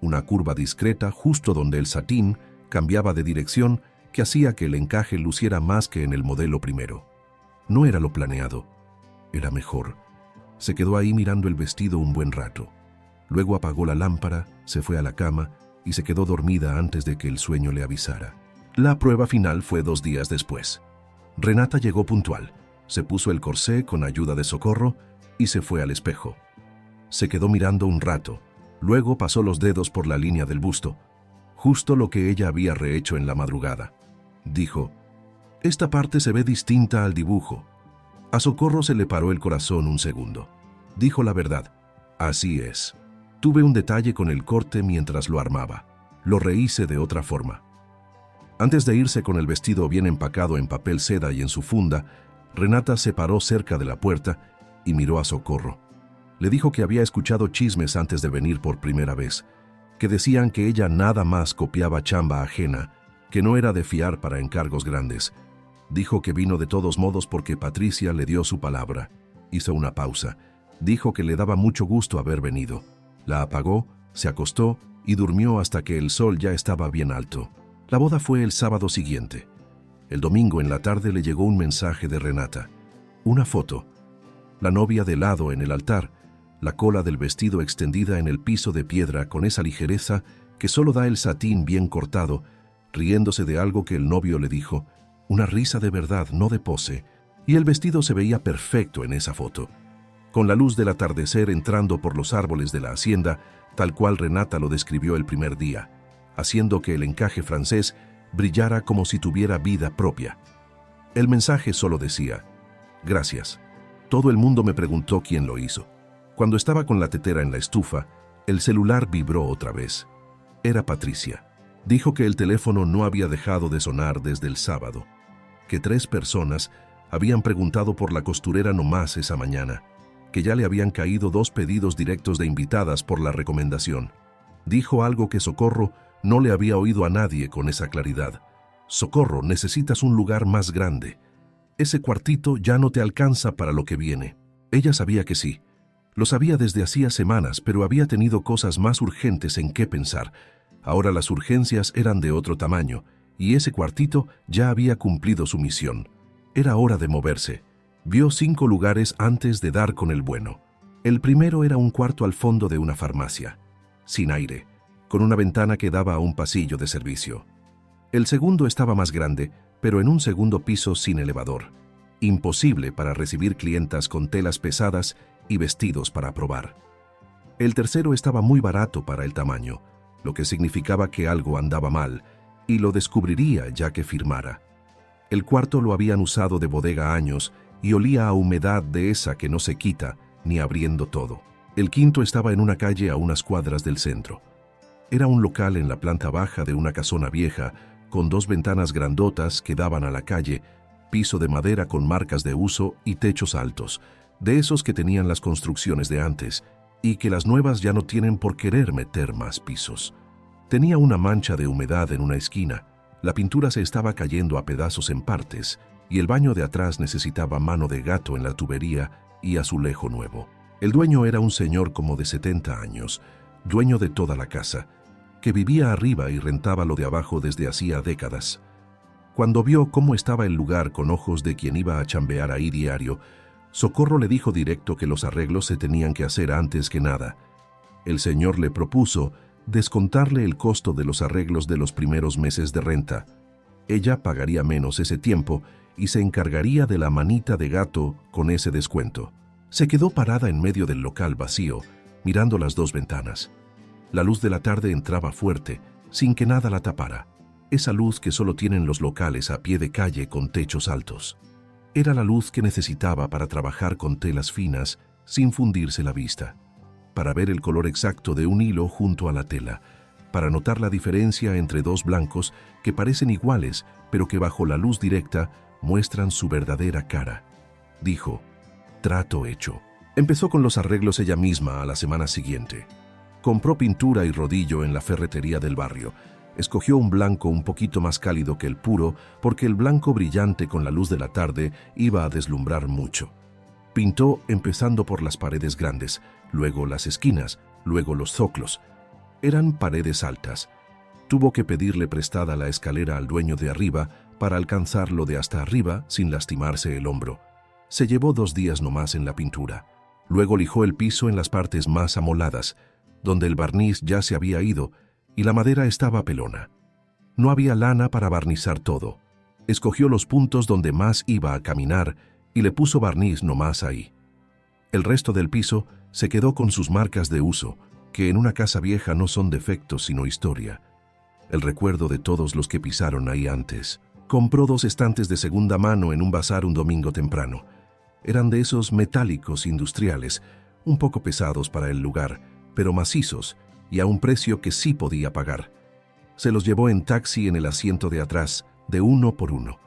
Una curva discreta justo donde el satín cambiaba de dirección que hacía que el encaje luciera más que en el modelo primero. No era lo planeado, era mejor. Se quedó ahí mirando el vestido un buen rato. Luego apagó la lámpara, se fue a la cama y se quedó dormida antes de que el sueño le avisara. La prueba final fue 2 días después. Renata llegó puntual, se puso el corsé con ayuda de Socorro y se fue al espejo. Se quedó mirando un rato, luego pasó los dedos por la línea del busto, justo lo que ella había rehecho en la madrugada. Dijo: «Esta parte se ve distinta al dibujo». A Socorro se le paró el corazón un segundo. Dijo la verdad: «Así es. Tuve un detalle con el corte mientras lo armaba. Lo rehice de otra forma». Antes de irse con el vestido bien empacado en papel seda y en su funda, Renata se paró cerca de la puerta y miró a Socorro. Le dijo que había escuchado chismes antes de venir por primera vez, que decían que ella nada más copiaba chamba ajena, que no era de fiar para encargos grandes. Dijo que vino de todos modos porque Patricia le dio su palabra. Hizo una pausa. Dijo que le daba mucho gusto haber venido. La apagó, se acostó y durmió hasta que el sol ya estaba bien alto. La boda fue el sábado siguiente. El domingo en la tarde le llegó un mensaje de Renata. Una foto. La novia de lado en el altar, la cola del vestido extendida en el piso de piedra con esa ligereza que solo da el satín bien cortado, riéndose de algo que el novio le dijo, una risa de verdad, no de pose, y el vestido se veía perfecto en esa foto. Con la luz del atardecer entrando por los árboles de la hacienda, tal cual Renata lo describió el primer día, haciendo que el encaje francés brillara como si tuviera vida propia. El mensaje solo decía: «Gracias. Todo el mundo me preguntó quién lo hizo». Cuando estaba con la tetera en la estufa, el celular vibró otra vez. Era Patricia. Dijo que el teléfono no había dejado de sonar desde el sábado, que 3 personas habían preguntado por la costurera nomás esa mañana, que ya le habían caído 2 pedidos directos de invitadas por la recomendación. Dijo algo que Socorro no le había oído a nadie con esa claridad. «Socorro, necesitas un lugar más grande. Ese cuartito ya no te alcanza para lo que viene». Ella sabía que sí. Lo sabía desde hacía semanas, pero había tenido cosas más urgentes en qué pensar. Ahora las urgencias eran de otro tamaño, y ese cuartito ya había cumplido su misión. Era hora de moverse. Vio 5 lugares antes de dar con el bueno. El primero era un cuarto al fondo de una farmacia, sin aire, con una ventana que daba a un pasillo de servicio. El segundo estaba más grande, pero en un segundo piso sin elevador. Imposible para recibir clientas con telas pesadas y vestidos para probar. El tercero estaba muy barato para el tamaño, lo que significaba que algo andaba mal, y lo descubriría ya que firmara. El cuarto lo habían usado de bodega años y olía a humedad de esa que no se quita ni abriendo todo. El quinto estaba en una calle a unas cuadras del centro. Era un local en la planta baja de una casona vieja, con 2 ventanas grandotas que daban a la calle, piso de madera con marcas de uso y techos altos, de esos que tenían las construcciones de antes, y que las nuevas ya no tienen por querer meter más pisos. Tenía una mancha de humedad en una esquina, la pintura se estaba cayendo a pedazos en partes, y el baño de atrás necesitaba mano de gato en la tubería y azulejo nuevo. El dueño era un señor como de 70 años, dueño de toda la casa, que vivía arriba y rentaba lo de abajo desde hacía décadas. Cuando vio cómo estaba el lugar con ojos de quien iba a chambear ahí diario, Socorro le dijo directo que los arreglos se tenían que hacer antes que nada. El señor le propuso descontarle el costo de los arreglos de los primeros meses de renta. Ella pagaría menos ese tiempo y se encargaría de la manita de gato con ese descuento. Se quedó parada en medio del local vacío, mirando las 2 ventanas. La luz de la tarde entraba fuerte, sin que nada la tapara. Esa luz que solo tienen los locales a pie de calle con techos altos. Era la luz que necesitaba para trabajar con telas finas sin fundirse la vista, para ver el color exacto de un hilo junto a la tela, para notar la diferencia entre dos blancos que parecen iguales, pero que bajo la luz directa muestran su verdadera cara. Dijo: trato hecho. Empezó con los arreglos ella misma a la semana siguiente. Compró pintura y rodillo en la ferretería del barrio. Escogió un blanco un poquito más cálido que el puro, porque el blanco brillante con la luz de la tarde iba a deslumbrar mucho. Pintó empezando por las paredes grandes, luego las esquinas, luego los zoclos. Eran paredes altas. Tuvo que pedirle prestada la escalera al dueño de arriba para alcanzarlo de hasta arriba sin lastimarse el hombro. Se llevó 2 días nomás en la pintura. Luego lijó el piso en las partes más amoladas, donde el barniz ya se había ido y la madera estaba pelona. No había lana para barnizar todo. Escogió los puntos donde más iba a caminar y le puso barniz nomás ahí. El resto del piso se quedó con sus marcas de uso, que en una casa vieja no son defectos sino historia. El recuerdo de todos los que pisaron ahí antes. Compró 2 estantes de segunda mano en un bazar un domingo temprano. Eran de esos metálicos industriales, un poco pesados para el lugar, pero macizos y a un precio que sí podía pagar. Se los llevó en taxi en el asiento de atrás, de uno por uno.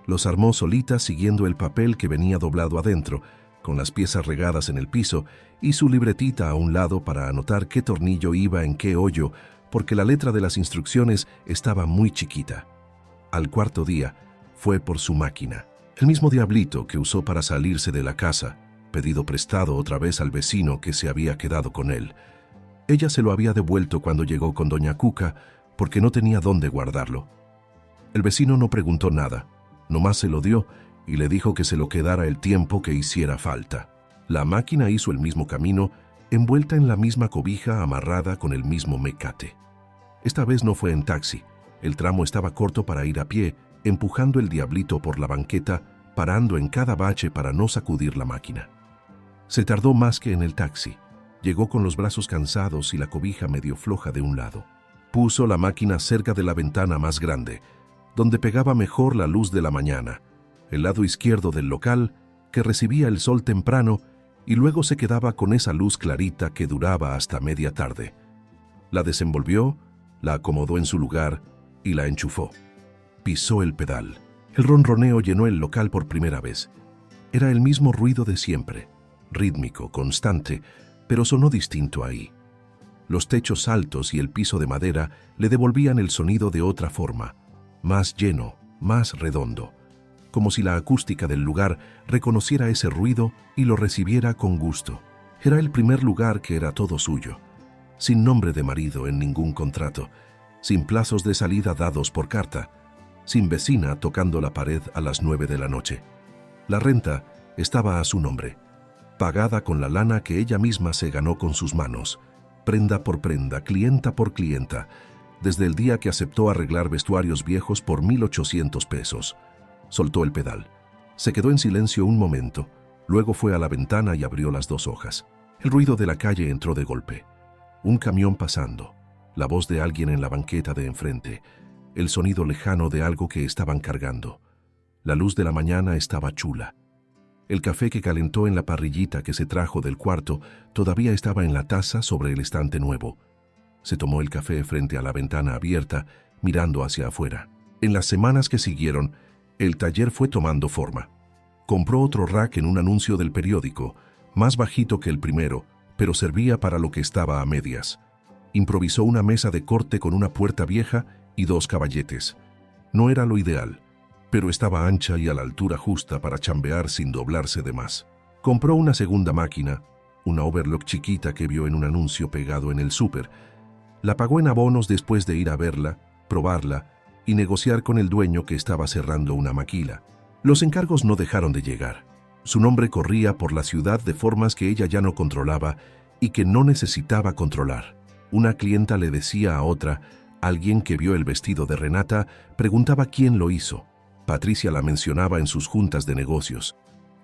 Los armó solita siguiendo el papel que venía doblado adentro, con las piezas regadas en el piso y su libretita a un lado para anotar qué tornillo iba en qué hoyo, porque la letra de las instrucciones estaba muy chiquita. Al 4.º día fue por su máquina, el mismo diablito que usó para salirse de la casa, pedido prestado otra vez al vecino que se había quedado con él. Ella se lo había devuelto cuando llegó con doña Cuca porque no tenía dónde guardarlo. El vecino no preguntó nada, nomás se lo dio y le dijo que se lo quedara el tiempo que hiciera falta. La máquina hizo el mismo camino, envuelta en la misma cobija amarrada con el mismo mecate. Esta vez no fue en taxi. El tramo estaba corto para ir a pie, empujando el diablito por la banqueta, parando en cada bache para no sacudir la máquina. Se tardó más que en el taxi. Llegó con los brazos cansados y la cobija medio floja de un lado. Puso la máquina cerca de la ventana más grande, donde pegaba mejor la luz de la mañana, el lado izquierdo del local, que recibía el sol temprano y luego se quedaba con esa luz clarita que duraba hasta media tarde. La desenvolvió, la acomodó en su lugar y la enchufó. Pisó el pedal. El ronroneo llenó el local por primera vez. Era el mismo ruido de siempre, rítmico, constante, pero sonó distinto ahí. Los techos altos y el piso de madera le devolvían el sonido de otra forma, más lleno, más redondo, como si la acústica del lugar reconociera ese ruido y lo recibiera con gusto. Era el primer lugar que era todo suyo, sin nombre de marido en ningún contrato, sin plazos de salida dados por carta, sin vecina tocando la pared a las 9 de la noche. La renta estaba a su nombre, pagada con la lana que ella misma se ganó con sus manos, prenda por prenda, clienta por clienta, desde el día que aceptó arreglar vestuarios viejos por 1,800 pesos. Soltó el pedal. Se quedó en silencio un momento, luego fue a la ventana y abrió las 2 hojas. El ruido de la calle entró de golpe. Un camión pasando, la voz de alguien en la banqueta de enfrente, el sonido lejano de algo que estaban cargando. La luz de la mañana estaba chula. El café que calentó en la parrillita que se trajo del cuarto todavía estaba en la taza sobre el estante nuevo. Se tomó el café frente a la ventana abierta, mirando hacia afuera. En las semanas que siguieron, el taller fue tomando forma. Compró otro rack en un anuncio del periódico, más bajito que el primero, pero servía para lo que estaba a medias. Improvisó una mesa de corte con una puerta vieja y 2 caballetes. No era lo ideal, pero estaba ancha y a la altura justa para chambear sin doblarse de más. Compró una segunda máquina, una overlock chiquita que vio en un anuncio pegado en el súper. La pagó en abonos después de ir a verla, probarla y negociar con el dueño que estaba cerrando una maquila. Los encargos no dejaron de llegar. Su nombre corría por la ciudad de formas que ella ya no controlaba y que no necesitaba controlar. Una clienta le decía a otra, alguien que vio el vestido de Renata preguntaba quién lo hizo. Patricia la mencionaba en sus juntas de negocios.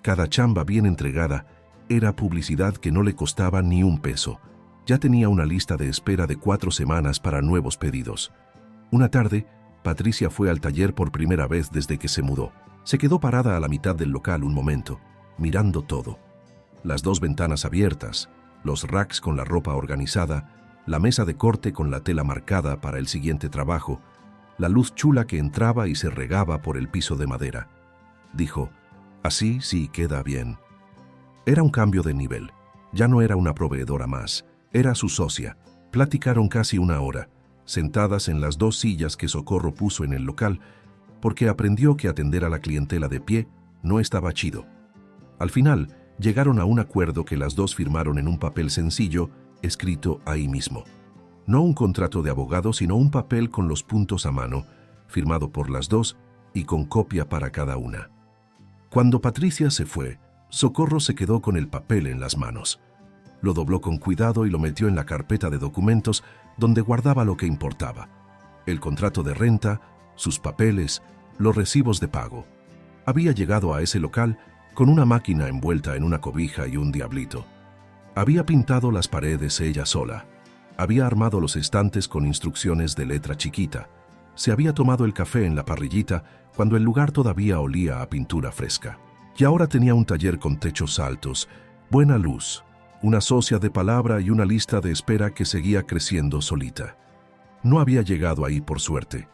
Cada chamba bien entregada era publicidad que no le costaba ni un peso. Ya tenía una lista de espera de 4 semanas para nuevos pedidos. Una tarde, Patricia fue al taller por primera vez desde que se mudó. Se quedó parada a la mitad del local un momento, mirando todo. Las 2 ventanas abiertas, los racks con la ropa organizada, la mesa de corte con la tela marcada para el siguiente trabajo, la luz chula que entraba y se regaba por el piso de madera. Dijo, así sí queda bien. Era un cambio de nivel. Ya no era una proveedora más, era su socia. Platicaron casi una hora, sentadas en las 2 sillas que Socorro puso en el local, porque aprendió que atender a la clientela de pie no estaba chido. Al final, llegaron a un acuerdo que las dos firmaron en un papel sencillo, escrito ahí mismo. No un contrato de abogado, sino un papel con los puntos a mano, firmado por las dos y con copia para cada una. Cuando Patricia se fue, Socorro se quedó con el papel en las manos. Lo dobló con cuidado y lo metió en la carpeta de documentos donde guardaba lo que importaba: el contrato de renta, sus papeles, los recibos de pago. Había llegado a ese local con una máquina envuelta en una cobija y un diablito. Había pintado las paredes ella sola. Había armado los estantes con instrucciones de letra chiquita. Se había tomado el café en la parrillita cuando el lugar todavía olía a pintura fresca. Y ahora tenía un taller con techos altos, buena luz, una socia de palabra y una lista de espera que seguía creciendo solita. No había llegado ahí por suerte.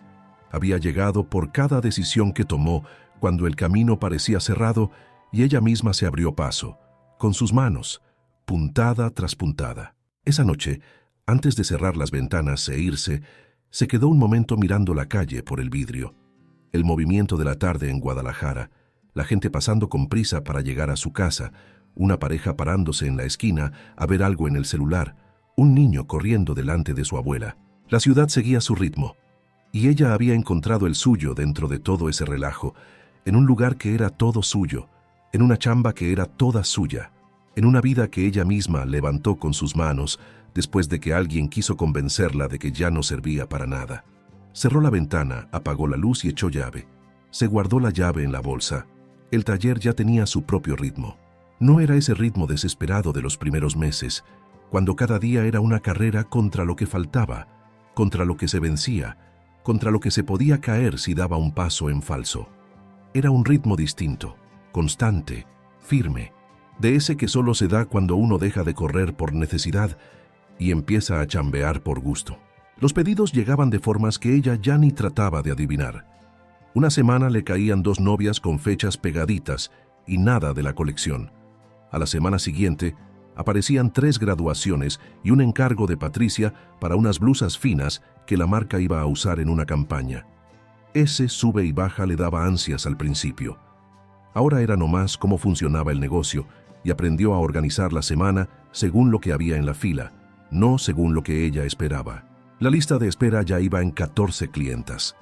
Había llegado por cada decisión que tomó cuando el camino parecía cerrado y ella misma se abrió paso, con sus manos, puntada tras puntada. Esa noche, antes de cerrar las ventanas e irse, se quedó un momento mirando la calle por el vidrio. El movimiento de la tarde en Guadalajara, la gente pasando con prisa para llegar a su casa, una pareja parándose en la esquina a ver algo en el celular, un niño corriendo delante de su abuela. La ciudad seguía su ritmo, y ella había encontrado el suyo dentro de todo ese relajo, en un lugar que era todo suyo, en una chamba que era toda suya, en una vida que ella misma levantó con sus manos después de que alguien quiso convencerla de que ya no servía para nada. Cerró la ventana, apagó la luz y echó llave. Se guardó la llave en la bolsa. El taller ya tenía su propio ritmo. No era ese ritmo desesperado de los primeros meses, cuando cada día era una carrera contra lo que faltaba, contra lo que se vencía, contra lo que se podía caer si daba un paso en falso. Era un ritmo distinto, constante, firme, de ese que solo se da cuando uno deja de correr por necesidad y empieza a chambear por gusto. Los pedidos llegaban de formas que ella ya ni trataba de adivinar. Una semana le caían 2 novias con fechas pegaditas y nada de la colección. A la semana siguiente, aparecían 3 graduaciones y un encargo de Patricia para unas blusas finas que la marca iba a usar en una campaña. Ese sube y baja le daba ansias al principio. Ahora era nomás cómo funcionaba el negocio y aprendió a organizar la semana según lo que había en la fila, no según lo que ella esperaba. La lista de espera ya iba en 14 clientas.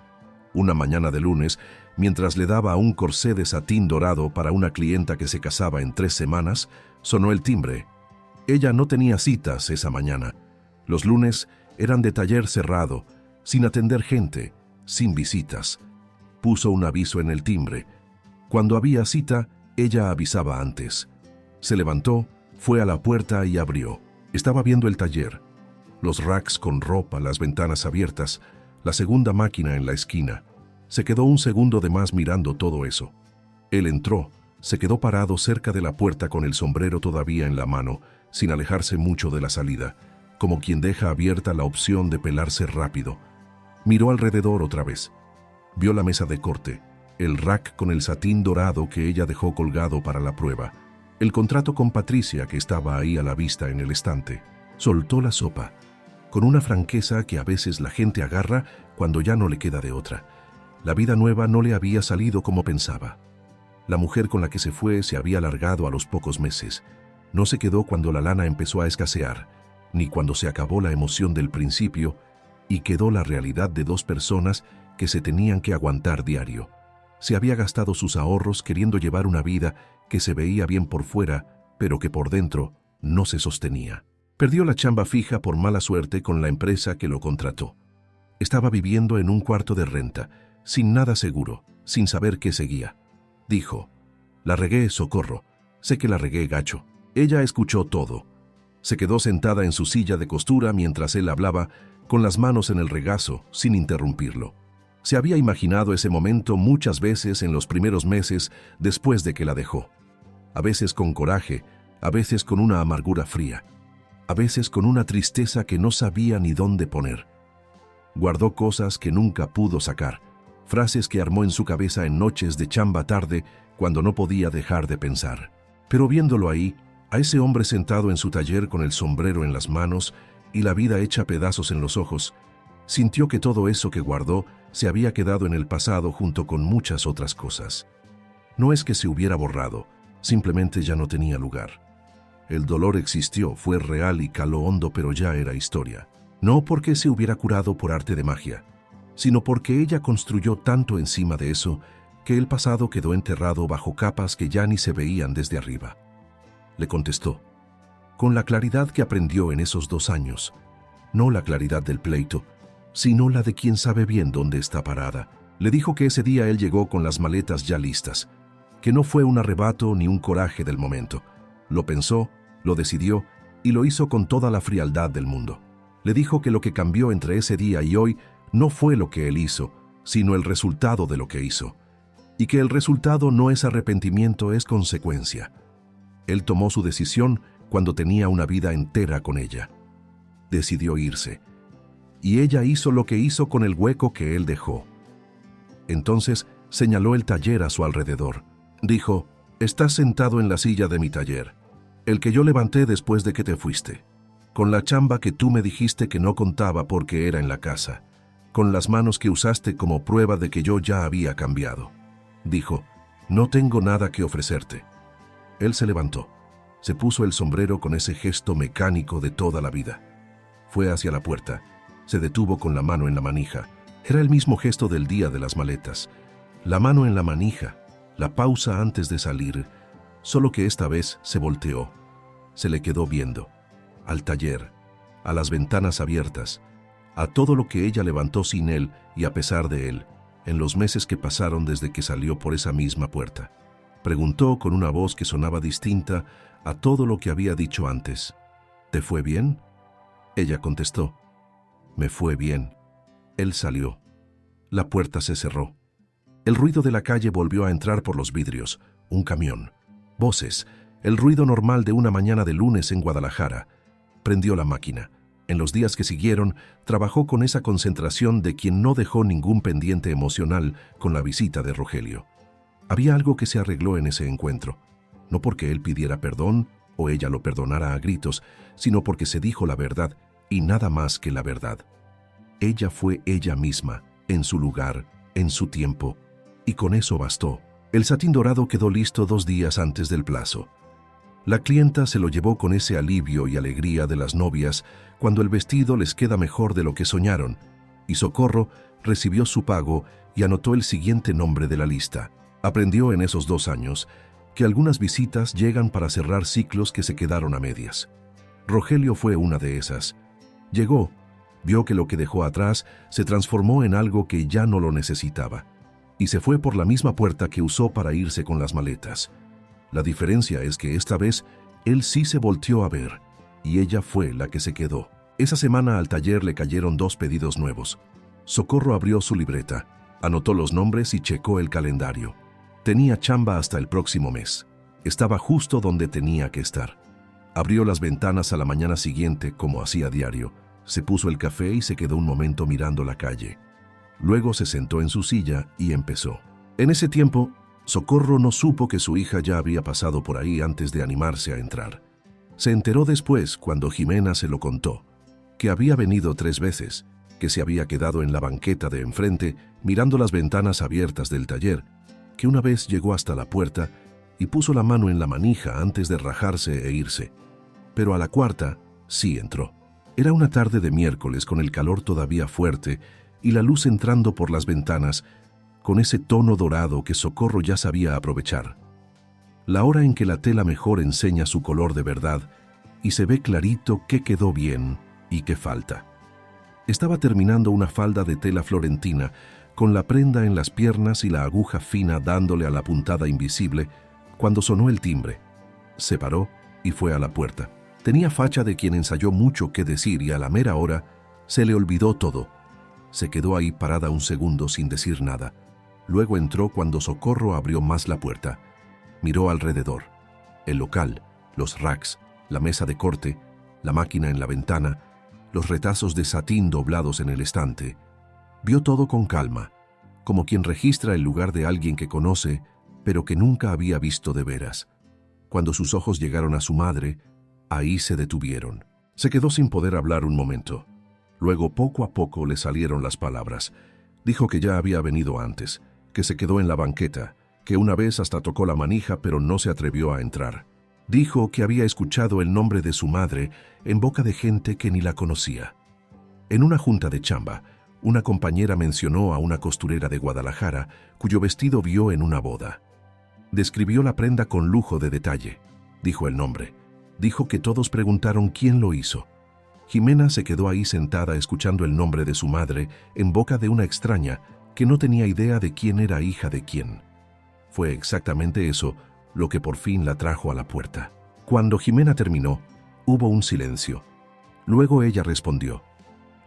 Una mañana de lunes, mientras le daba un corsé de satín dorado para una clienta que se casaba en 3 semanas, sonó el timbre. Ella no tenía citas esa mañana. Los lunes eran de taller cerrado, sin atender gente, sin visitas. Puso un aviso en el timbre. Cuando había cita, ella avisaba antes. Se levantó, fue a la puerta y abrió. Estaba viendo el taller. Los racks con ropa, las ventanas abiertas, la segunda máquina en la esquina. Se quedó un segundo de más mirando todo eso. Él entró, se quedó parado cerca de la puerta con el sombrero todavía en la mano, sin alejarse mucho de la salida, como quien deja abierta la opción de pelarse rápido. Miró alrededor otra vez. Vio la mesa de corte, el rack con el satín dorado que ella dejó colgado para la prueba, el contrato con Patricia que estaba ahí a la vista en el estante. Soltó la sopa, con una franqueza que a veces la gente agarra cuando ya no le queda de otra. La vida nueva no le había salido como pensaba. La mujer con la que se fue se había largado a los pocos meses. No se quedó cuando la lana empezó a escasear, ni cuando se acabó la emoción del principio y quedó la realidad de 2 personas que se tenían que aguantar diario. Se había gastado sus ahorros queriendo llevar una vida que se veía bien por fuera, pero que por dentro no se sostenía. Perdió la chamba fija por mala suerte con la empresa que lo contrató. Estaba viviendo en un cuarto de renta, sin nada seguro, sin saber qué seguía. Dijo, la regué, Socorro, sé que la regué gacho. Ella escuchó todo. Se quedó sentada en su silla de costura mientras él hablaba, con las manos en el regazo, sin interrumpirlo. Se había imaginado ese momento muchas veces en los primeros meses después de que la dejó. A veces con coraje, a veces con una amargura fría. a veces con una tristeza que no sabía ni dónde poner. Guardó cosas que nunca pudo sacar, frases que armó en su cabeza en noches de chamba tarde cuando no podía dejar de pensar. Pero viéndolo ahí, a ese hombre sentado en su taller con el sombrero en las manos y la vida hecha pedazos en los ojos, sintió que todo eso que guardó se había quedado en el pasado junto con muchas otras cosas. No es que se hubiera borrado, simplemente ya no tenía lugar. El dolor existió, fue real y caló hondo, pero ya era historia. No porque se hubiera curado por arte de magia, sino porque ella construyó tanto encima de eso que el pasado quedó enterrado bajo capas que ya ni se veían desde arriba. Le contestó, con la claridad que aprendió en esos 2 años, no la claridad del pleito, sino la de quien sabe bien dónde está parada. Le dijo que ese día él llegó con las maletas ya listas, que no fue un arrebato ni un coraje del momento. Lo pensó, lo decidió y lo hizo con toda la frialdad del mundo. Le dijo que lo que cambió entre ese día y hoy no fue lo que él hizo, sino el resultado de lo que hizo, y que el resultado no es arrepentimiento, es consecuencia. Él tomó su decisión cuando tenía una vida entera con ella. Decidió irse, y ella hizo lo que hizo con el hueco que él dejó. Entonces señaló el taller a su alrededor. Dijo, «Estás sentado en la silla de mi taller, el que yo levanté después de que te fuiste, con la chamba que tú me dijiste que no contaba porque era en la casa, con las manos que usaste como prueba de que yo ya había cambiado». Dijo, «No tengo nada que ofrecerte». Él se levantó, se puso el sombrero con ese gesto mecánico de toda la vida. Fue hacia la puerta, se detuvo con la mano en la manija. Era el mismo gesto del día de las maletas. La mano en la manija, la pausa antes de salir, solo que esta vez se volteó. Se le quedó viendo, al taller, a las ventanas abiertas, a todo lo que ella levantó sin él y a pesar de él, en los meses que pasaron desde que salió por esa misma puerta. Preguntó con una voz que sonaba distinta a todo lo que había dicho antes, «¿Te fue bien?» Ella contestó, «Me fue bien». Él salió. La puerta se cerró. El ruido de la calle volvió a entrar por los vidrios, un camión, voces, el ruido normal de una mañana de lunes en Guadalajara. Prendió la máquina. En los días que siguieron, trabajó con esa concentración de quien no dejó ningún pendiente emocional con la visita de Rogelio. Había algo que se arregló en ese encuentro, no porque él pidiera perdón o ella lo perdonara a gritos, sino porque se dijo la verdad y nada más que la verdad. Ella fue ella misma, en su lugar, en su tiempo, y con eso bastó. El satín dorado quedó listo 2 días antes del plazo. La clienta se lo llevó con ese alivio y alegría de las novias cuando el vestido les queda mejor de lo que soñaron, y Socorro recibió su pago y anotó el siguiente nombre de la lista. Aprendió en esos 2 años que algunas visitas llegan para cerrar ciclos que se quedaron a medias. Rogelio fue una de esas. Llegó, vio que lo que dejó atrás se transformó en algo que ya no lo necesitaba, y se fue por la misma puerta que usó para irse con las maletas. La diferencia es que esta vez él sí se volteó a ver, y ella fue la que se quedó. Esa semana al taller le cayeron 2 pedidos nuevos. Socorro abrió su libreta, anotó los nombres y checó el calendario. Tenía chamba hasta el próximo mes. Estaba justo donde tenía que estar. Abrió las ventanas a la mañana siguiente, como hacía diario. Se puso el café y se quedó un momento mirando la calle. Luego se sentó en su silla y empezó. En ese tiempo, Socorro no supo que su hija ya había pasado por ahí antes de animarse a entrar. Se enteró después, cuando Jimena se lo contó, que había venido 3 veces, que se había quedado en la banqueta de enfrente mirando las ventanas abiertas del taller, que una vez llegó hasta la puerta y puso la mano en la manija antes de rajarse e irse. Pero a la cuarta sí entró. Era una tarde de miércoles con el calor todavía fuerte y la luz entrando por las ventanas, con ese tono dorado que Socorro ya sabía aprovechar. La hora en que la tela mejor enseña su color de verdad y se ve clarito qué quedó bien y qué falta. Estaba terminando una falda de tela florentina, con la prenda en las piernas y la aguja fina dándole a la puntada invisible, cuando sonó el timbre. Se paró y fue a la puerta. Tenía facha de quien ensayó mucho qué decir y a la mera hora se le olvidó todo. Se quedó ahí parada un segundo sin decir nada. Luego entró cuando Socorro abrió más la puerta. Miró alrededor. El local, los racks, la mesa de corte, la máquina en la ventana, los retazos de satín doblados en el estante. Vio todo con calma, como quien registra el lugar de alguien que conoce, pero que nunca había visto de veras. Cuando sus ojos llegaron a su madre, ahí se detuvieron. Se quedó sin poder hablar un momento. Luego, poco a poco, le salieron las palabras. Dijo que ya había venido antes, que se quedó en la banqueta, que una vez hasta tocó la manija pero no se atrevió a entrar. Dijo que había escuchado el nombre de su madre en boca de gente que ni la conocía. En una junta de chamba, una compañera mencionó a una costurera de Guadalajara cuyo vestido vio en una boda. Describió la prenda con lujo de detalle. Dijo el nombre. Dijo que todos preguntaron quién lo hizo. Jimena se quedó ahí sentada escuchando el nombre de su madre en boca de una extraña que no tenía idea de quién era hija de quién. Fue exactamente eso lo que por fin la trajo a la puerta. Cuando Jimena terminó, hubo un silencio. Luego ella respondió.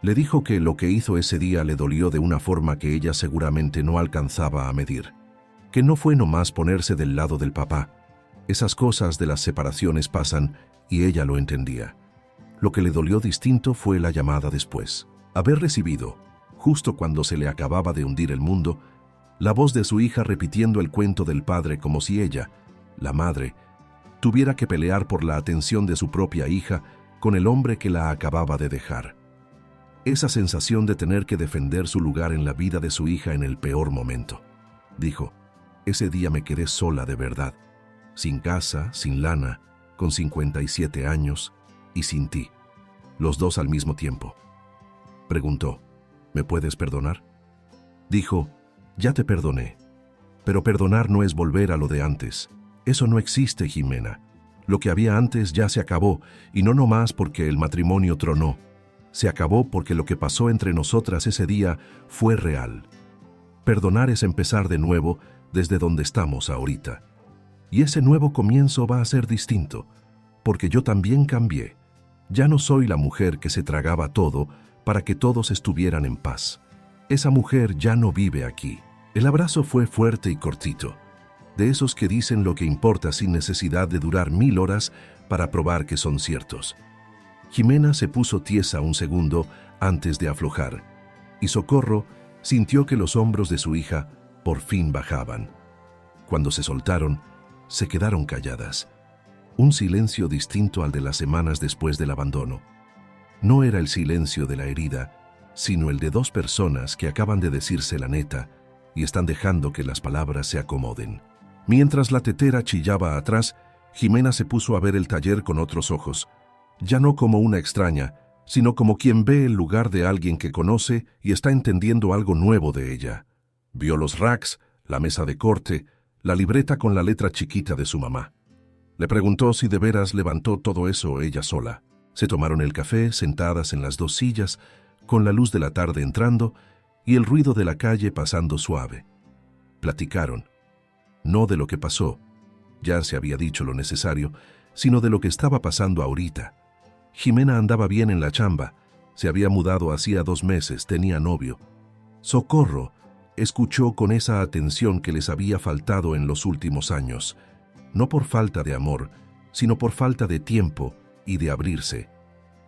Le dijo que lo que hizo ese día le dolió de una forma que ella seguramente no alcanzaba a medir. Que no fue nomás ponerse del lado del papá. Esas cosas de las separaciones pasan y ella lo entendía. Lo que le dolió distinto fue la llamada después. Haber recibido, justo cuando se le acababa de hundir el mundo, la voz de su hija repitiendo el cuento del padre como si ella, la madre, tuviera que pelear por la atención de su propia hija con el hombre que la acababa de dejar. Esa sensación de tener que defender su lugar en la vida de su hija en el peor momento. Dijo, ese día me quedé sola de verdad, sin casa, sin lana, con 57 años y sin ti, los dos al mismo tiempo. Preguntó, ¿me puedes perdonar? Dijo, ya te perdoné, pero perdonar no es volver a lo de antes. Eso no existe, Jimena. Lo que había antes ya se acabó, y no nomás porque el matrimonio tronó. Se acabó porque lo que pasó entre nosotras ese día fue real. Perdonar es empezar de nuevo desde donde estamos ahorita. Y ese nuevo comienzo va a ser distinto, porque yo también cambié. Ya no soy la mujer que se tragaba todo para que todos estuvieran en paz. Esa mujer ya no vive aquí. El abrazo fue fuerte y cortito, de esos que dicen lo que importa sin necesidad de durar 1000 horas para probar que son ciertos. Jimena se puso tiesa un segundo antes de aflojar, y Socorro sintió que los hombros de su hija por fin bajaban. Cuando se soltaron, se quedaron calladas. Un silencio distinto al de las semanas después del abandono. No era el silencio de la herida, sino el de dos personas que acaban de decirse la neta y están dejando que las palabras se acomoden. Mientras la tetera chillaba atrás, Jimena se puso a ver el taller con otros ojos, ya no como una extraña, sino como quien ve el lugar de alguien que conoce y está entendiendo algo nuevo de ella. Vio los racks, la mesa de corte, la libreta con la letra chiquita de su mamá. Le preguntó si de veras levantó todo eso ella sola. Se tomaron el café sentadas en las dos sillas, con la luz de la tarde entrando y el ruido de la calle pasando suave. Platicaron, no de lo que pasó, ya se había dicho lo necesario, sino de lo que estaba pasando ahorita. Jimena andaba bien en la chamba, se había mudado hacía 2 meses, tenía novio. Socorro escuchó con esa atención que les había faltado en los últimos años, no por falta de amor, sino por falta de tiempo y de abrirse.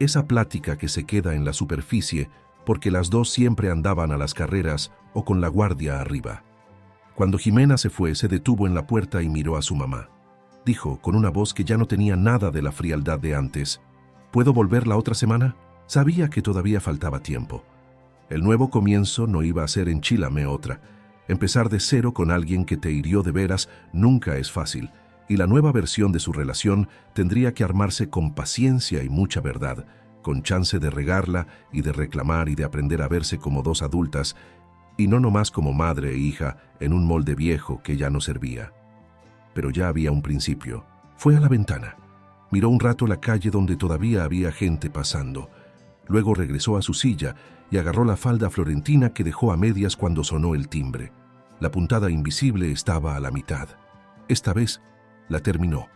Esa plática que se queda en la superficie porque las dos siempre andaban a las carreras o con la guardia arriba. Cuando Jimena se fue, se detuvo en la puerta y miró a su mamá. Dijo, con una voz que ya no tenía nada de la frialdad de antes, ¿puedo volver la otra semana? Sabía que todavía faltaba tiempo. El nuevo comienzo no iba a ser enchilame otra. Empezar de cero con alguien que te hirió de veras nunca es fácil, y la nueva versión de su relación tendría que armarse con paciencia y mucha verdad, con chance de regarla y de reclamar y de aprender a verse como dos adultas, y no nomás como madre e hija en un molde viejo que ya no servía. Pero ya había un principio. Fue a la ventana. Miró un rato la calle donde todavía había gente pasando. Luego regresó a su silla y agarró la falda florentina que dejó a medias cuando sonó el timbre. La puntada invisible estaba a la mitad. Esta vez la terminó.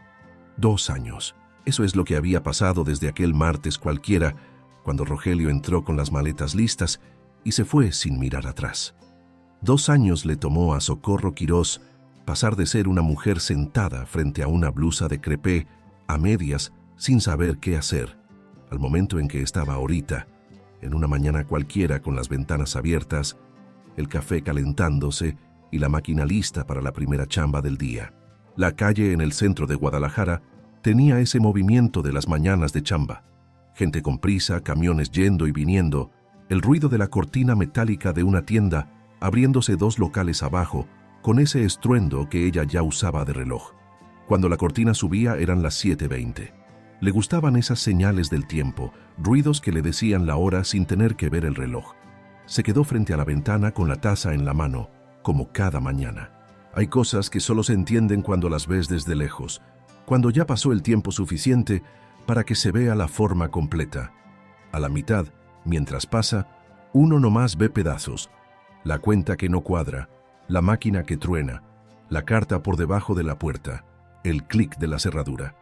2 años. Eso es lo que había pasado desde aquel martes cualquiera, cuando Rogelio entró con las maletas listas y se fue sin mirar atrás. 2 años le tomó a Socorro Quirós pasar de ser una mujer sentada frente a una blusa de crepé, a medias, sin saber qué hacer, al momento en que estaba ahorita, en una mañana cualquiera con las ventanas abiertas, el café calentándose y la máquina lista para la primera chamba del día. La calle en el centro de Guadalajara tenía ese movimiento de las mañanas de chamba. Gente con prisa, camiones yendo y viniendo, el ruido de la cortina metálica de una tienda abriéndose 2 locales abajo, con ese estruendo que ella ya usaba de reloj. Cuando la cortina subía eran las 7:20. Le gustaban esas señales del tiempo, ruidos que le decían la hora sin tener que ver el reloj. Se quedó frente a la ventana con la taza en la mano, como cada mañana. Hay cosas que solo se entienden cuando las ves desde lejos, cuando ya pasó el tiempo suficiente para que se vea la forma completa. A la mitad, mientras pasa, uno nomás ve pedazos, la cuenta que no cuadra, la máquina que truena, la carta por debajo de la puerta, el clic de la cerradura.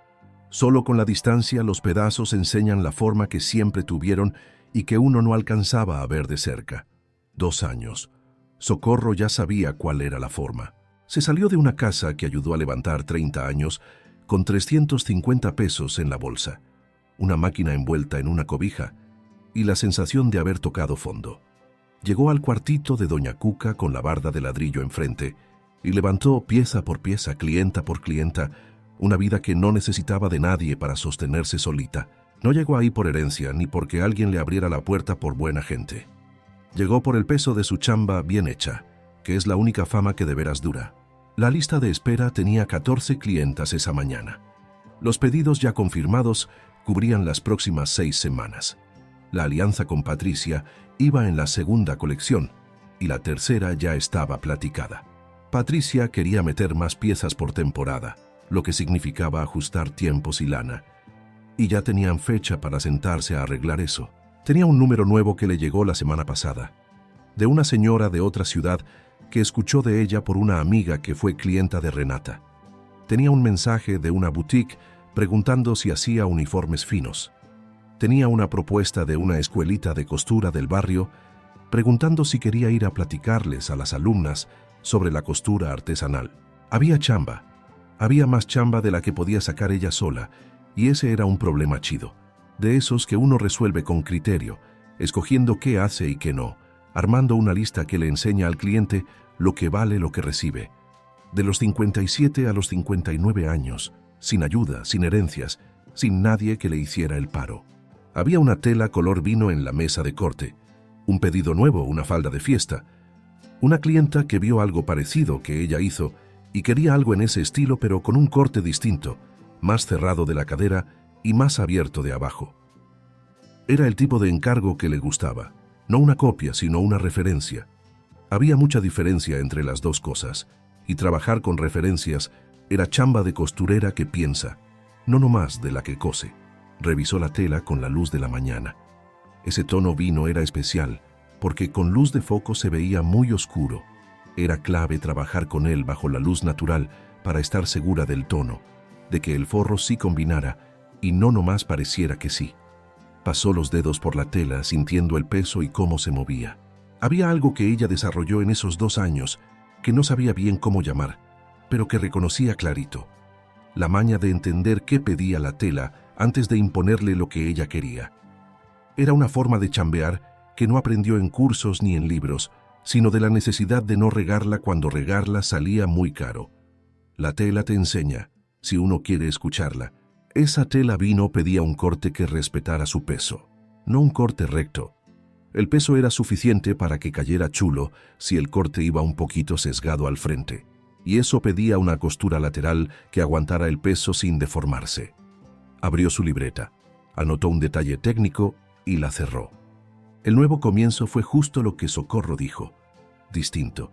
Solo con la distancia los pedazos enseñan la forma que siempre tuvieron y que uno no alcanzaba a ver de cerca. 2 años. Socorro ya sabía cuál era la forma. Se salió de una casa que ayudó a levantar 30 años con 350 pesos en la bolsa, una máquina envuelta en una cobija y la sensación de haber tocado fondo. Llegó al cuartito de Doña Cuca con la barda de ladrillo enfrente y levantó pieza por pieza, clienta por clienta, una vida que no necesitaba de nadie para sostenerse solita. No llegó ahí por herencia ni porque alguien le abriera la puerta por buena gente. Llegó por el peso de su chamba bien hecha, que es la única fama que de veras dura. La lista de espera tenía 14 clientas esa mañana. Los pedidos ya confirmados cubrían las próximas 6 semanas. La alianza con Patricia iba en la segunda colección y la tercera ya estaba platicada. Patricia quería meter más piezas por temporada, lo que significaba ajustar tiempos y lana. Y ya tenían fecha para sentarse a arreglar eso. Tenía un número nuevo que le llegó la semana pasada, de una señora de otra ciudad que escuchó de ella por una amiga que fue clienta de Renata. Tenía un mensaje de una boutique preguntando si hacía uniformes finos. Tenía una propuesta de una escuelita de costura del barrio, preguntando si quería ir a platicarles a las alumnas sobre la costura artesanal. Había chamba. Había más chamba de la que podía sacar ella sola, y ese era un problema chido. De esos que uno resuelve con criterio, escogiendo qué hace y qué no, armando una lista que le enseña al cliente lo que vale lo que recibe. De los 57 a los 59 años, sin ayuda, sin herencias, sin nadie que le hiciera el paro. Había una tela color vino en la mesa de corte, un pedido nuevo, una falda de fiesta. Una clienta que vio algo parecido que ella hizo y quería algo en ese estilo pero con un corte distinto, más cerrado de la cadera y más abierto de abajo. Era el tipo de encargo que le gustaba, no una copia sino una referencia. Había mucha diferencia entre las dos cosas, y trabajar con referencias era chamba de costurera que piensa, no nomás de la que cose. Revisó la tela con la luz de la mañana. Ese tono vino era especial, porque con luz de foco se veía muy oscuro. Era clave trabajar con él bajo la luz natural para estar segura del tono, de que el forro sí combinara y no nomás pareciera que sí. Pasó los dedos por la tela sintiendo el peso y cómo se movía. Había algo que ella desarrolló en esos 2 años que no sabía bien cómo llamar, pero que reconocía clarito. La maña de entender qué pedía la tela antes de imponerle lo que ella quería. Era una forma de chambear que no aprendió en cursos ni en libros, sino de la necesidad de no regarla cuando regarla salía muy caro. La tela te enseña, si uno quiere escucharla. Esa tela vino pedía un corte que respetara su peso, no un corte recto. El peso era suficiente para que cayera chulo si el corte iba un poquito sesgado al frente, y eso pedía una costura lateral que aguantara el peso sin deformarse. Abrió su libreta, anotó un detalle técnico y la cerró. El nuevo comienzo fue justo lo que Socorro dijo, distinto.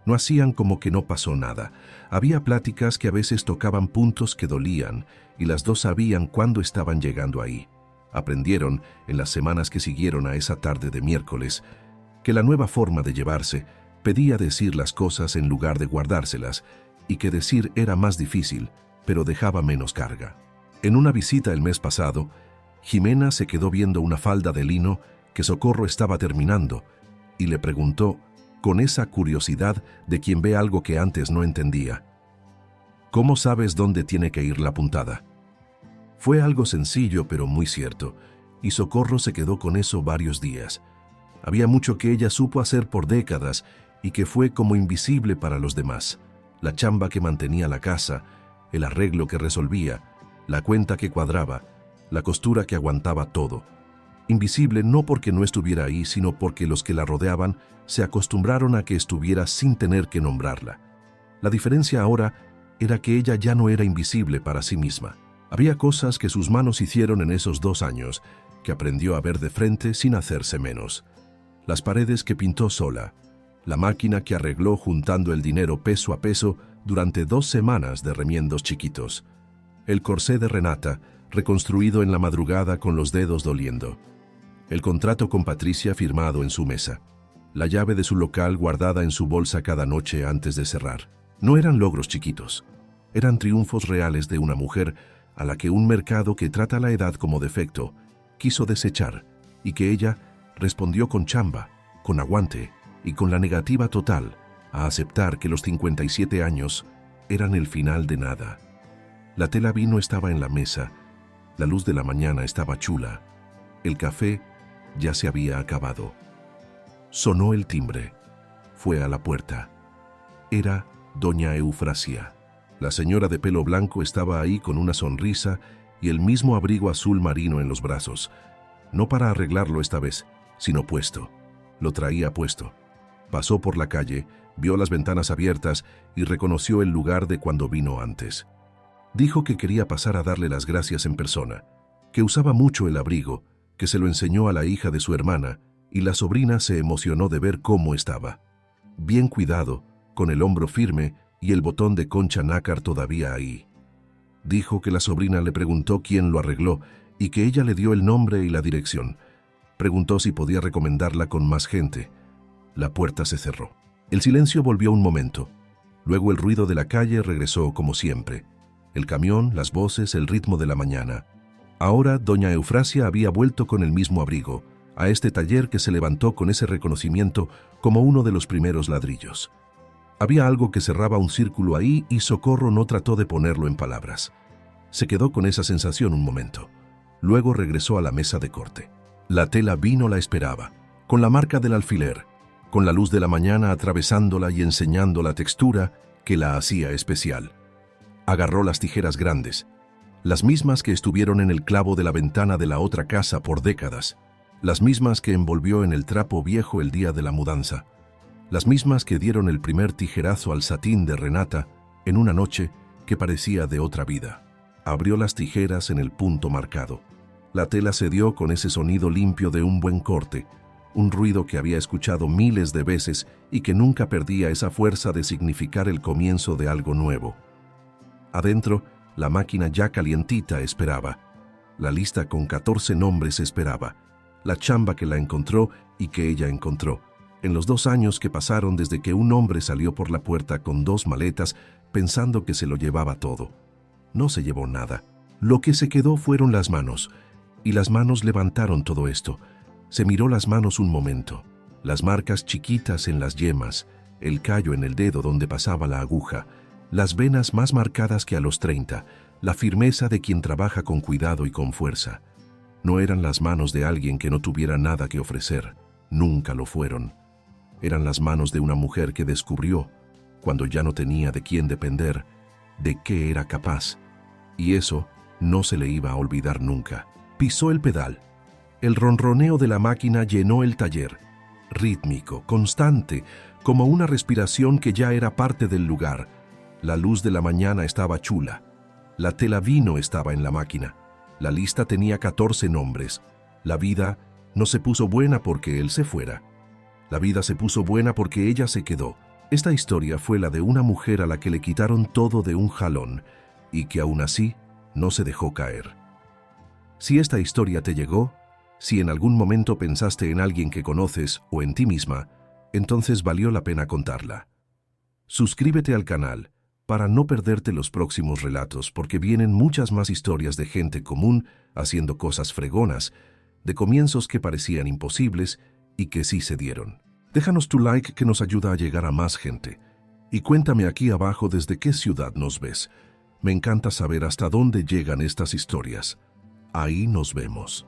No hacían como que no pasó nada. Había pláticas que a veces tocaban puntos que dolían y las dos sabían cuándo estaban llegando ahí. Aprendieron, en las semanas que siguieron a esa tarde de miércoles, que la nueva forma de llevarse pedía decir las cosas en lugar de guardárselas y que decir era más difícil, pero dejaba menos carga. En una visita el mes pasado, Jimena se quedó viendo una falda de lino que Socorro estaba terminando y le preguntó, con esa curiosidad de quien ve algo que antes no entendía: ¿cómo sabes dónde tiene que ir la puntada? Fue algo sencillo pero muy cierto, y Socorro se quedó con eso varios días. Había mucho que ella supo hacer por décadas y que fue como invisible para los demás. La chamba que mantenía la casa, el arreglo que resolvía, la cuenta que cuadraba, la costura que aguantaba todo. Invisible no porque no estuviera ahí, sino porque los que la rodeaban se acostumbraron a que estuviera sin tener que nombrarla. La diferencia ahora era que ella ya no era invisible para sí misma. Había cosas que sus manos hicieron en esos 2 años, que aprendió a ver de frente sin hacerse menos. Las paredes que pintó sola, la máquina que arregló juntando el dinero peso a peso durante 2 semanas de remiendos chiquitos, el corsé de Renata, reconstruido en la madrugada con los dedos doliendo, el contrato con Patricia firmado en su mesa, la llave de su local guardada en su bolsa cada noche antes de cerrar. No eran logros chiquitos, eran triunfos reales de una mujer a la que un mercado que trata la edad como defecto quiso desechar y que ella respondió con chamba, con aguante y con la negativa total a aceptar que los 57 años eran el final de nada. La tela vino estaba en la mesa, la luz de la mañana estaba chula, el café ya se había acabado. Sonó el timbre, fue a la puerta. Era doña Eufrasia. La señora de pelo blanco estaba ahí con una sonrisa y el mismo abrigo azul marino en los brazos. No para arreglarlo esta vez, sino puesto. Lo traía puesto. Pasó por la calle, vio las ventanas abiertas y reconoció el lugar de cuando vino antes. Dijo que quería pasar a darle las gracias en persona, que usaba mucho el abrigo, que se lo enseñó a la hija de su hermana, y la sobrina se emocionó de ver cómo estaba. Bien cuidado, con el hombro firme y el botón de concha nácar todavía ahí. Dijo que la sobrina le preguntó quién lo arregló y que ella le dio el nombre y la dirección. Preguntó si podía recomendarla con más gente. La puerta se cerró. El silencio volvió un momento. Luego el ruido de la calle regresó como siempre. El camión, las voces, el ritmo de la mañana. Ahora doña Eufrasia había vuelto con el mismo abrigo, a este taller que se levantó con ese reconocimiento como uno de los primeros ladrillos. Había algo que cerraba un círculo ahí y Socorro no trató de ponerlo en palabras. Se quedó con esa sensación un momento. Luego regresó a la mesa de corte. La tela vino la esperaba, con la marca del alfiler, con la luz de la mañana atravesándola y enseñando la textura que la hacía especial. Agarró las tijeras grandes, las mismas que estuvieron en el clavo de la ventana de la otra casa por décadas, las mismas que envolvió en el trapo viejo el día de la mudanza, las mismas que dieron el primer tijerazo al satín de Renata en una noche que parecía de otra vida. Abrió las tijeras en el punto marcado. La tela cedió con ese sonido limpio de un buen corte, un ruido que había escuchado miles de veces y que nunca perdía esa fuerza de significar el comienzo de algo nuevo. Adentro, la máquina ya calientita esperaba. La lista con 14 nombres esperaba. La chamba que la encontró y que ella encontró. En los 2 años que pasaron desde que un hombre salió por la puerta con 2 maletas pensando que se lo llevaba todo. No se llevó nada. Lo que se quedó fueron las manos. Y las manos levantaron todo esto. Se miró las manos un momento. Las marcas chiquitas en las yemas, el callo en el dedo donde pasaba la aguja, las venas más marcadas que a los 30, la firmeza de quien trabaja con cuidado y con fuerza. No eran las manos de alguien que no tuviera nada que ofrecer. Nunca lo fueron. Eran las manos de una mujer que descubrió, cuando ya no tenía de quién depender, de qué era capaz. Y eso no se le iba a olvidar nunca. Pisó el pedal. El ronroneo de la máquina llenó el taller. Rítmico, constante, como una respiración que ya era parte del lugar. La luz de la mañana estaba chula. La tela vino estaba en la máquina. La lista tenía 14 nombres. La vida no se puso buena porque él se fuera. La vida se puso buena porque ella se quedó. Esta historia fue la de una mujer a la que le quitaron todo de un jalón y que aún así no se dejó caer. Si esta historia te llegó, si en algún momento pensaste en alguien que conoces o en ti misma, entonces valió la pena contarla. Suscríbete al canal para no perderte los próximos relatos, porque vienen muchas más historias de gente común haciendo cosas fregonas, de comienzos que parecían imposibles y que sí se dieron. Déjanos tu like que nos ayuda a llegar a más gente. Y cuéntame aquí abajo desde qué ciudad nos ves. Me encanta saber hasta dónde llegan estas historias. Ahí nos vemos.